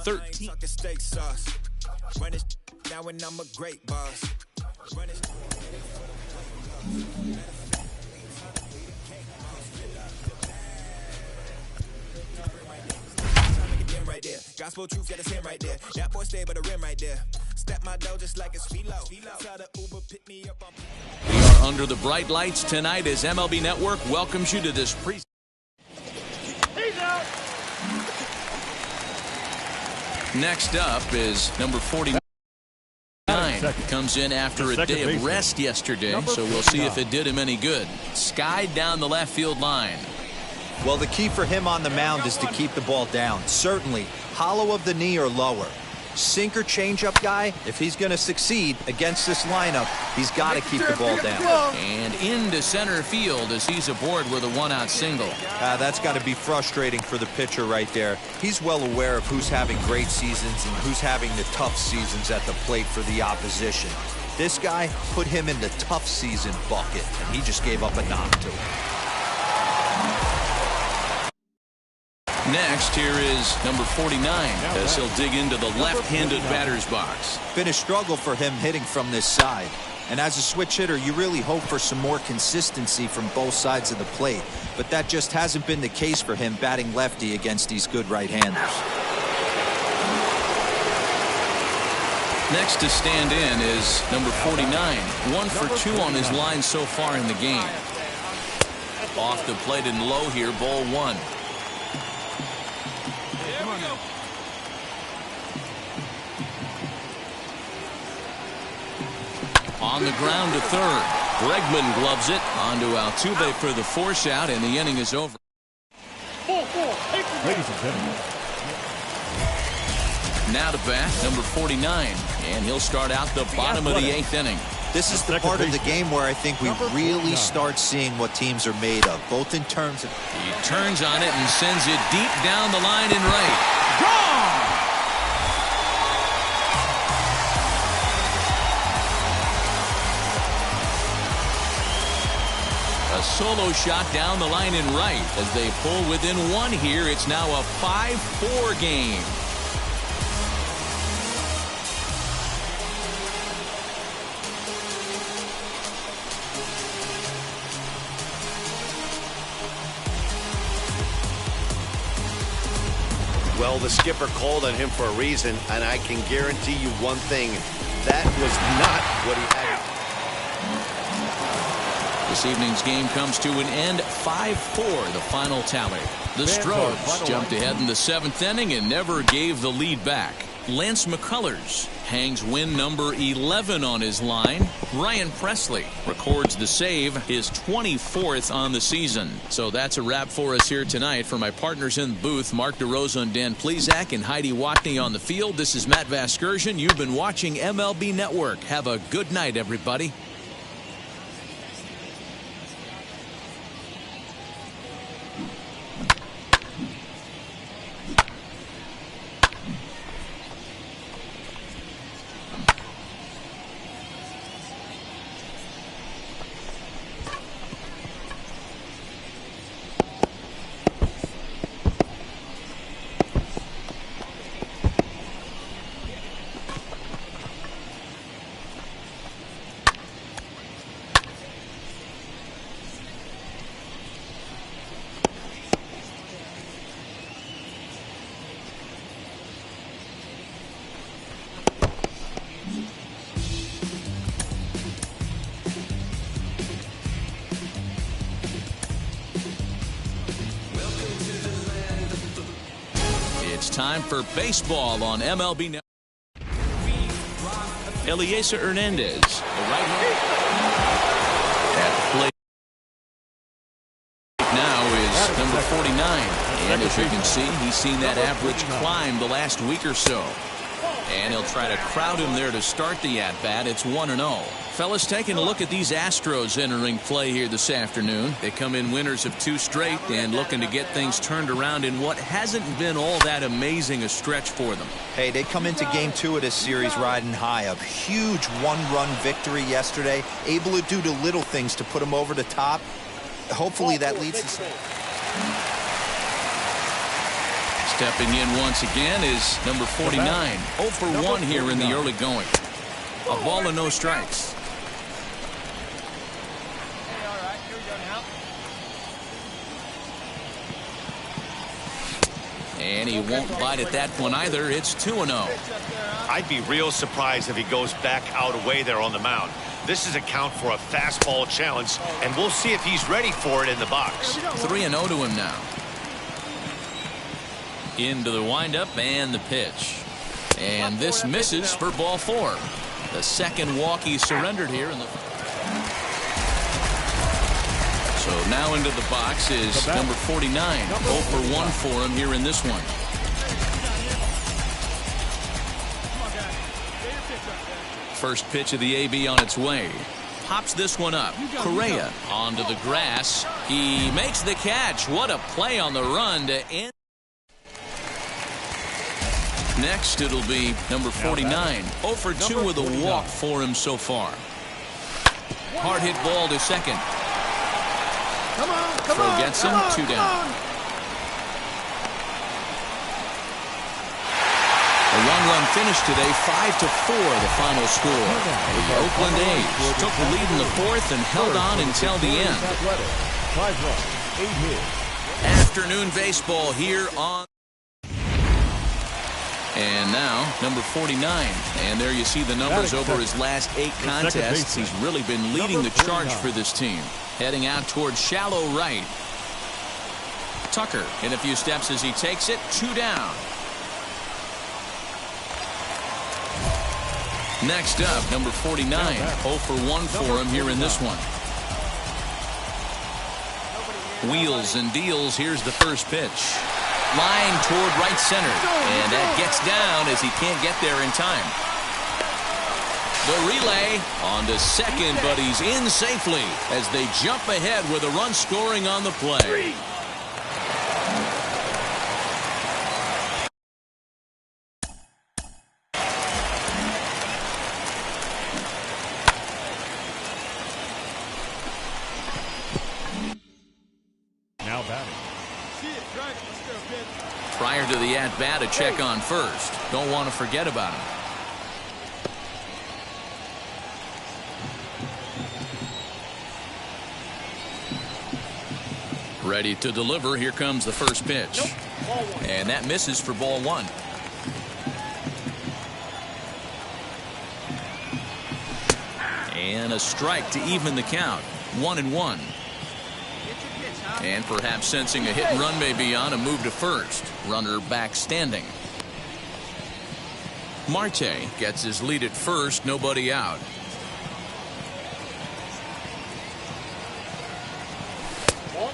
13.
Right there. Gospel truth, got his hand right there. That boy stay by the rim right there. Step my dough just like it's philo. Tell the Uber pick me up on.
We are under the bright lights tonight as MLB Network welcomes you to this pre.
He's out.
Next up is number 49. Comes in after a day of rest yesterday, so we'll see if it did him any good. Skied down the left field line.
Well, the key for him on the mound is to keep the ball down. Certainly, hollow of the knee or lower. Sinker changeup guy, if he's going to succeed against this lineup, he's got to keep the ball down.
And into center field as he's aboard with a 1-out single.
That's got to be frustrating for the pitcher right there. He's well aware of who's having great seasons and who's having the tough seasons at the plate for the opposition. This guy put him in the tough season bucket, and he just gave up a knock to him.
Next, here is number 49 as he'll dig into the left-handed batter's box.
Been a struggle for him hitting from this side. And as a switch hitter, you really hope for some more consistency from both sides of the plate. But that just hasn't been the case for him batting lefty against these good right-handers.
Next to stand in is number 49. 1 for 2 on his line so far in the game. Off the plate and low here, ball 1. On the ground to third. Bregman gloves it. Onto Altuve for the force out, and the inning is over.
Ladies and gentlemen.
Now to bat, number 49. And he'll start out the bottom of the 8th inning.
This is the part of the game where I think we really start seeing what teams are made of, both in terms of...
He turns on it and sends it deep down the line in right. Gone! A solo shot down the line in right as they pull within 1 here. It's now a 5-4 game.
Well, the skipper called on him for a reason, and I can guarantee you one thing. That was not what he had.
This evening's game comes to an end. 5-4, the final tally. The Stros jumped ahead in the 7th inning and never gave the lead back. Lance McCullers hangs win number 11 on his line. Ryan Presley records the save, his 24th on the season. So that's a wrap for us here tonight. For my partners in the booth, Mark DeRosa and Dan Plesac and Heidi Watney on the field, this is Matt Vasgersian. You've been watching MLB Network. Have a good night, everybody. It's time for baseball on MLB Network. Eliezer Hernandez, the right hand. At the plate now is number 49. And as you can see, he's seen that average climb the last week or so. And he'll try to crowd him there to start the at-bat. It's 1-0. Fellas, taking a look at these Astros entering play here this afternoon. They come in winners of 2 straight and looking to get things turned around in what hasn't been all that amazing a stretch for them.
Hey, they come into game 2 of this series riding high. A huge 1-run victory yesterday. Able to do the little things to put them over the top. Hopefully that leads to...
Stepping in once again is number 49. 0 for 1 here in the early going. A ball and no strikes. And he won't bite at that one either. It's 2-0.
I'd be real surprised if he goes back out away there on the mound. This is a count for a fastball challenge, and we'll see if he's ready for it in the box.
3-0 to him now. Into the windup and the pitch. And this misses for ball 4. The second walk he surrendered here in the... So now into the box is number 49. 0 for 1 for him here in this one. First pitch of the AB on its way. Pops this one up. Correa onto the grass. He makes the catch. What a play on the run to end. Next, it'll be number 49. 0 for 2 with a walk for him so far. Hard hit ball to second. Throw gets him, 2 down. A 1-run finish today, 5-4 the final score. The Oakland A's took the lead in the 4th and held on until the end.
5 runs, 8 hits.
Afternoon baseball here on. And now, number 49. And there you see the numbers over his last 8 contests. He's really been leading the charge for this team. Heading out towards shallow right. Tucker in a few steps as he takes it. 2 down. Next up, number 49. 0 for 1 for him here in this one. Wheels and deals. Here's the first pitch. Line toward right center, and that gets down as he can't get there in time. The relay on to second, but he's in safely as they jump ahead with a run scoring on the play.
Now batting.
Prior to the at-bat, a check on first. Don't want to forget about him. Ready to deliver. Here comes the first pitch. And that misses for ball 1. And a strike to even the count. 1-1. And perhaps sensing a hit and run may be on, a move to first. Runner back standing. Marte gets his lead at first, nobody out.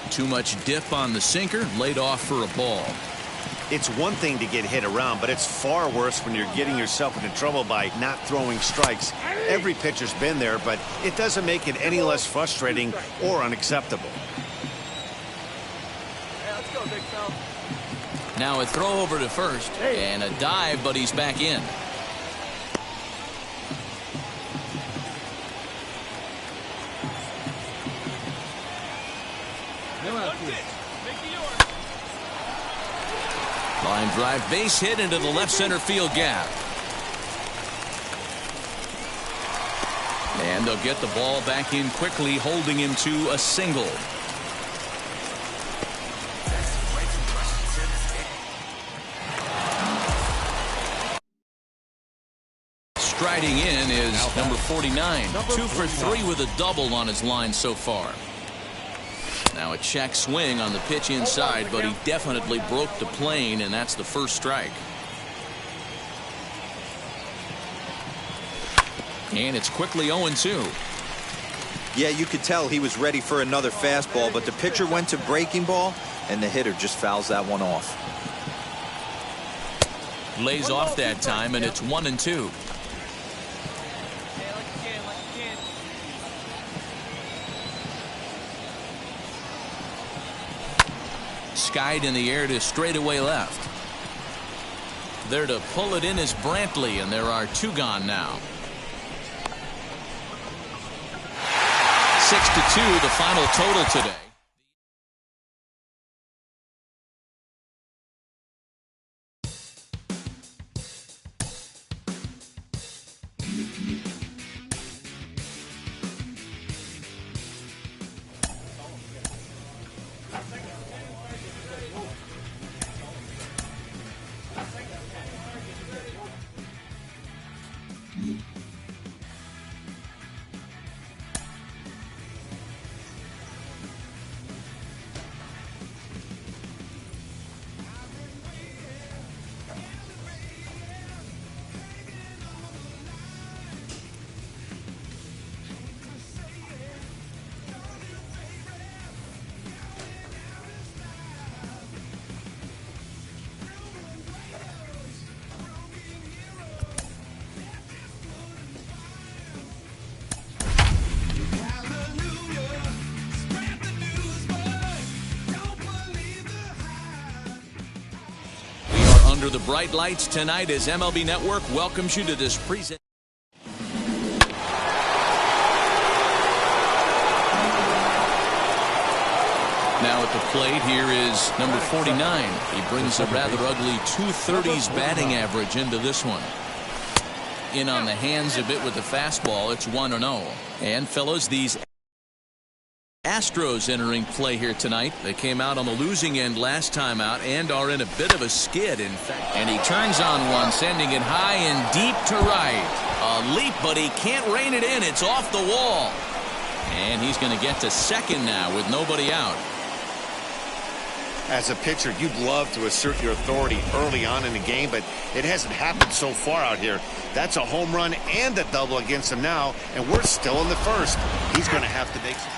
Too much dip on the sinker, laid off for a ball.
It's one thing to get hit around, but it's far worse when you're getting yourself into trouble by not throwing strikes. Every pitcher's been there, but it doesn't make it any less frustrating or unacceptable.
Now a throw over to first and a dive, but he's back in. Line drive, base hit into the left center field gap. And they'll get the ball back in quickly, holding him to a single. Striding in is number 49. 2 for 3 with a double on his line so far. Now a check swing on the pitch inside, but he definitely broke the plane, and that's the first strike. And it's quickly 0-2.
Yeah, you could tell he was ready for another fastball, but the pitcher went to breaking ball, and the hitter just fouls that one off.
Lays off that time, and it's 1-2. Skied in the air to straightaway left. There to pull it in is Brantley, and there are 2 gone now. 6-2 the final total today. Under the bright lights tonight as MLB Network welcomes you to this present. Now at the plate, here is number 49. He brings a rather ugly 230s batting average into this one. In on the hands a bit with the fastball. It's 1-0. And fellas, these Astros entering play here tonight. They came out on the losing end last time out and are in a bit of a skid, in fact. And he turns on one, sending it high and deep to right. A leap, but he can't rein it in. It's off the wall. And he's going to get to second now with nobody out.
As a pitcher, you'd love to assert your authority early on in the game, but it hasn't happened so far out here. That's a home run and a double against him now, and we're still in the first. He's going to have to make some.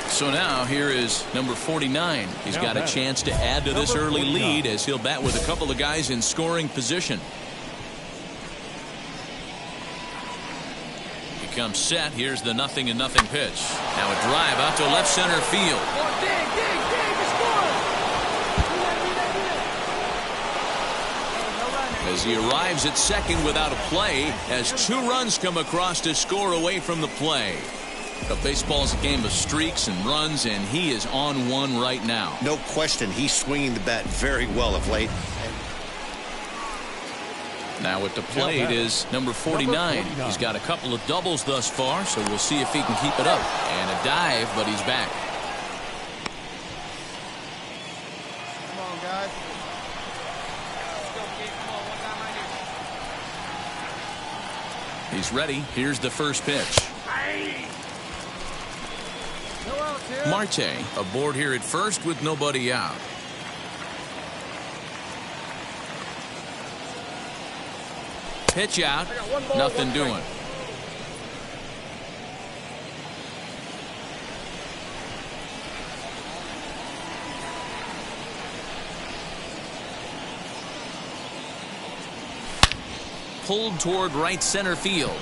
So now here is number 49. He's got a chance to add to this early lead as he'll bat with a couple of guys in scoring position. He comes set. Here's the 0-0 pitch. Now a drive out to left center field. As he arrives at second without a play, as 2 runs come across to score away from the play. But baseball's a game of streaks and runs, and he is on one right now.
No question, he's swinging the bat very well of late.
Now at the plate is number 49. He's got a couple of doubles thus far, so we'll see if he can keep it up. And a dive, but he's back.
Come on, guys. Let's go, kid. Come on, one time right here.
He's ready. Here's the first pitch. Marte aboard here at first with nobody out. Pitch out. Nothing doing. Pulled toward right center field.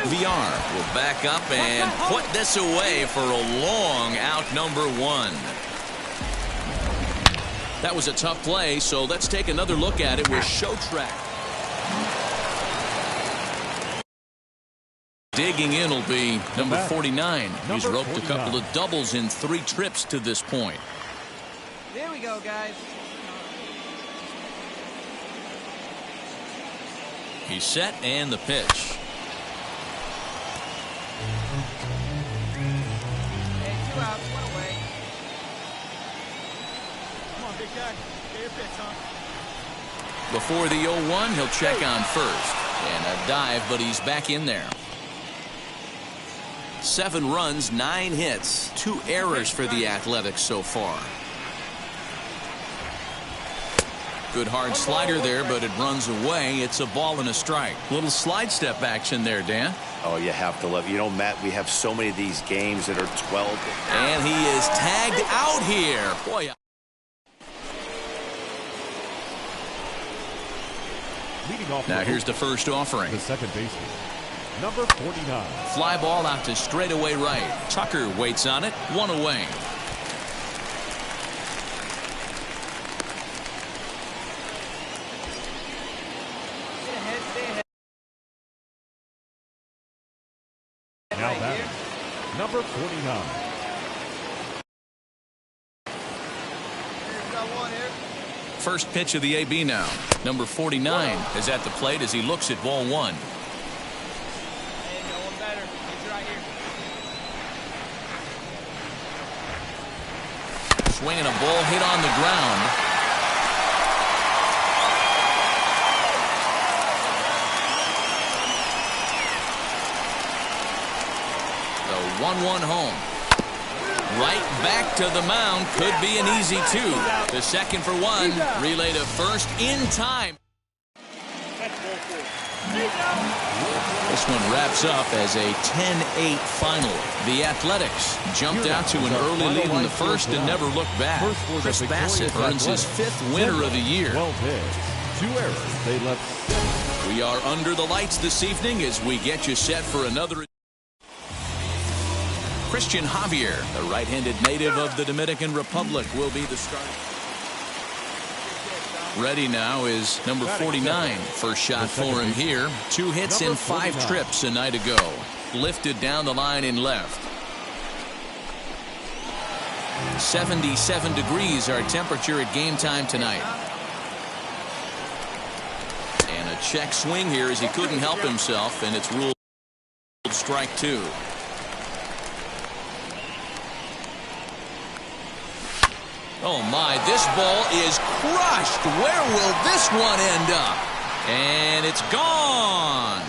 VR will back up and put this away for a long out, number 1. That was a tough play, so let's take another look at it with Show Track. Digging in will be number 49. He's roped a couple of doubles in 3 trips to this point.
There we go, guys.
He's set, and the pitch.
Hey, 2 outs, 1 away. Come on, big guy. Get your pitch, huh?
Before the 0-1, he'll check on first. And a dive, but he's back in there. 7 runs, 9 hits, 2 errors for the Athletics so far. Good hard slider there, but it runs away. It's a ball and a strike. Little slide step action there, Dan.
Oh, you have to love it. You know, Matt, we have so many of these games that are 12.
And he is tagged out here. Boy.
Leading off
Now here's the first offering.
the second baseman, number 49.
Fly ball out to straightaway right. Tucker waits on it. One away.
Now batting, number 49.
First pitch of the AB now. Number 49 is at the plate as he looks at ball one. Swinging a ball hit on the ground. The 1-1 home. Right back to the mound. Could be an easy two. The second for one. Relay to first in time. This one wraps up as a 10-8 final. The Athletics jumped out to an early lead in the first and never looked back. Chris Bassett earns his 5th winner of the year.
12 hits, 2 errors. They left.
We are under the lights this evening as we get you set for another. Christian Javier, a right-handed native of the Dominican Republic, will be the starter. Ready now is number 49. First shot for him here. 2 hits in 5 trips a night ago. Lifted down the line in left. 77 degrees our temperature at game time tonight. And a check swing here as he couldn't help himself, and it's ruled strike 2. Oh my, this ball is crushed. Where will this one end up? And it's gone.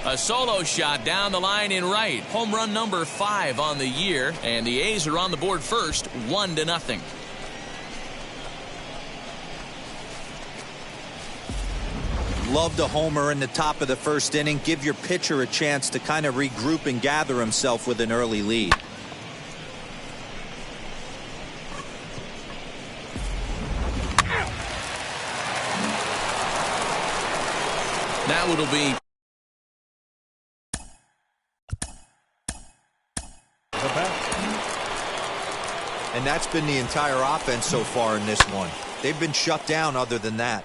A solo shot down the line in right. Home run number 5 on the year. And the A's are on the board first, 1-0.
Love the homer in the top of the first inning. Give your pitcher a chance to kind of regroup and gather himself with an early lead.
Now it'll be
and that's been the entire offense so far in this one. They've been shut down other than that.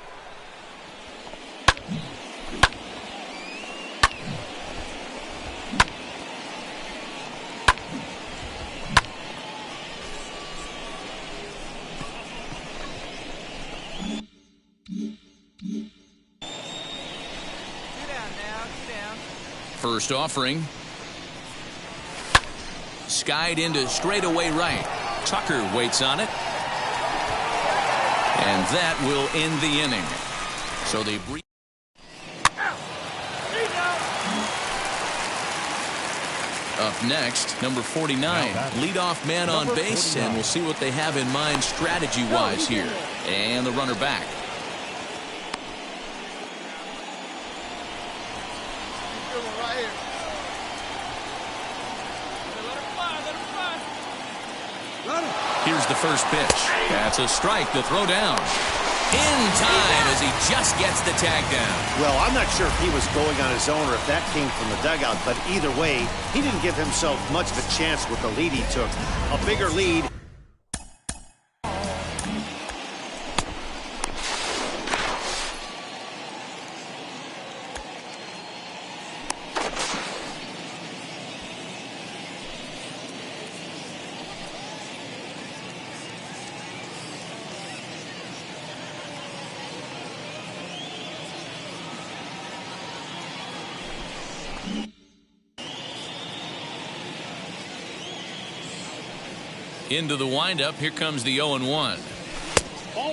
First offering. Skied into straightaway right. Tucker waits on it. And that will end the inning. So they breathe. Up next, number 49, leadoff man on base, and we'll see what they have in mind strategy-wise here. And the runner back. Here's the first pitch. That's a strike to throw down. In time as he just gets the tag down.
Well, I'm not sure if he was going on his own or if that came from the dugout, but either way, he didn't give himself much of a chance with the lead he took. A bigger lead.
Into the windup. Here comes the 0-1.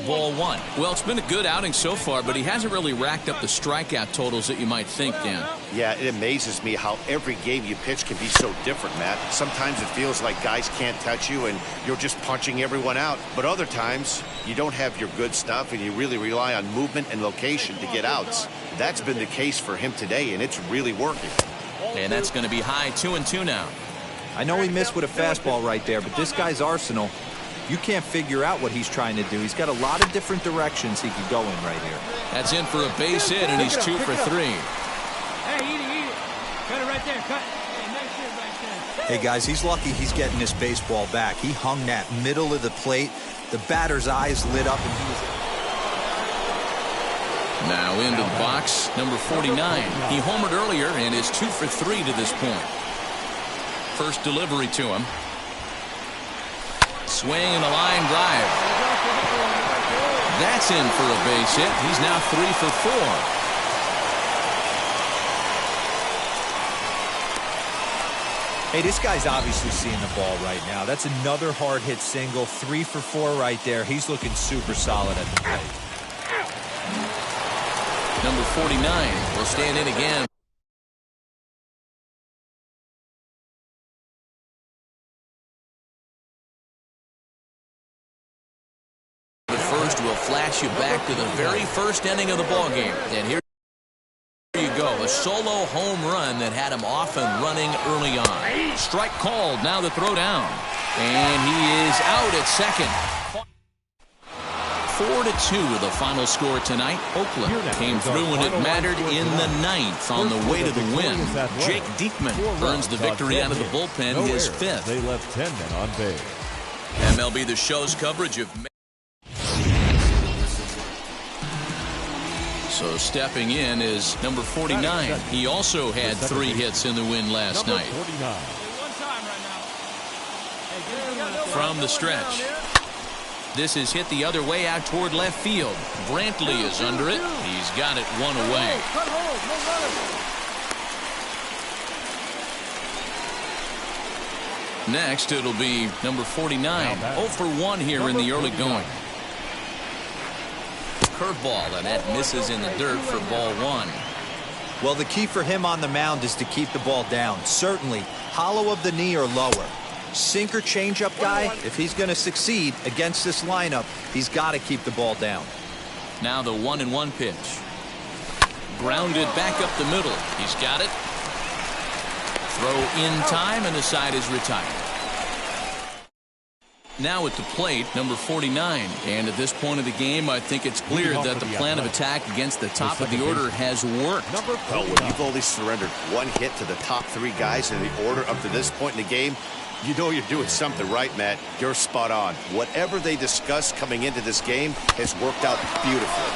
Ball one. Well, it's been a good outing so far, but he hasn't really racked up the strikeout totals that you might think, Dan.
Yeah, it amazes me how every game you pitch can be so different, Matt. Sometimes it feels like guys can't touch you and you're just punching everyone out. But other times, you don't have your good stuff and you really rely on movement and location to get outs. That's been the case for him today, and it's really working.
And that's going to be high 2-2 now.
I know he missed with a fastball right there, but this guy's arsenal, you can't figure out what he's trying to do. He's got a lot of different directions he could go in right here.
That's in for a base hit, and he's 2 for 3.
Hey, eat it. Cut it right there. Cut. Hey, nice hit right there.
Hey, guys, he's lucky he's getting this baseball back. He hung that middle of the plate. The batter's eyes lit up, and he was...
Now into the box, number 49. He homered earlier and is 2 for 3 to this point. First delivery to him. Swing and a line drive. That's in for a base hit. He's now 3 for 4.
Hey, this guy's obviously seeing the ball right now. That's another hard hit single. 3 for 4 right there. He's looking super solid at the plate.
Number 49 will stand in again. First, we'll flash you back to the very first inning of the ball game. And here you go, a solo home run that had him off and running early on. Strike called, now the throw down. And he is out at second. 4-2 the final score tonight. Oakland came through when it mattered in the 9th on the way to the win. Jake Diekman earns the victory out of the bullpen, his 5th.
They left 10 men on base.
MLB The Show's coverage of... So stepping in is number 49. He also had 3 hits in the win last night. From the stretch. This is hit the other way out toward left field. Brantley is under it. He's got it 1 away. Next, it'll be number 49. 0 for 1 here in the early going. Curveball, and that misses in the dirt for ball 1.
Well, the key for him on the mound is to keep the ball down. Certainly, hollow of the knee or lower. Sinker changeup guy, if he's going to succeed against this lineup, he's got to keep the ball down.
Now the 1-1 pitch. Grounded back up the middle. He's got it. Throw in time, and the side is retired. Now at the plate, number 49. And at this point of the game, I think it's clear that the plan of attack against the top of the order has worked.
Well, when you've only surrendered 1 hit to the top 3 guys in the order up to this point in the game, you know you're doing something right, Matt. You're spot on. Whatever they discussed coming into this game has worked out beautifully.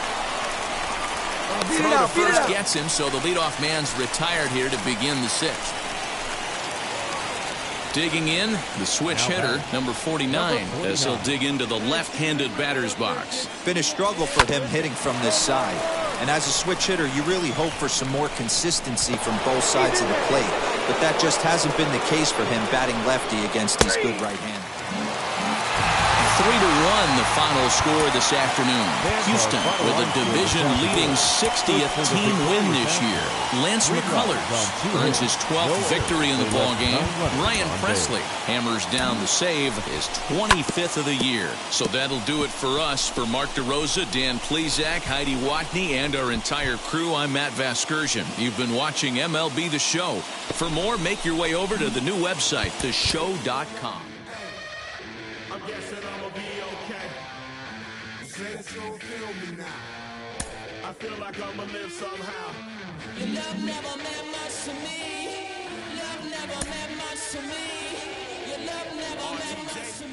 Throw to first gets him, so the leadoff man's retired here to begin the 6th. Digging in, the switch hitter, number 49, as he'll dig into the left-handed batter's box.
Been a struggle for him hitting from this side. And as a switch hitter, you really hope for some more consistency from both sides of the plate. But that just hasn't been the case for him batting lefty against these good right-handers.
3-1 the final score this afternoon. Houston with a division-leading 60th team win this year. Lance McCullers earns his 12th victory in the ballgame. Ryan Presley hammers down the save, his 25th of the year. So that'll do it for us. For Mark DeRosa, Dan Plesac, Heidi Watney, and our entire crew, I'm Matt Vasgersian. You've been watching MLB The Show. For more, make your way over to the new website, theshow.com.
I feel like I'ma live somehow.
Your love never meant much to me. Love never meant much to me. Your love never meant much to me.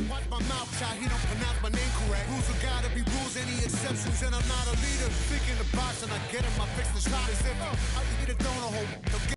Watch my mouth, child, he don't pronounce my name correct. Rules are gotta be rules, any exceptions, and I'm not a leader. Think in the box and I get him, I fix the shot as if I eat a donut hole.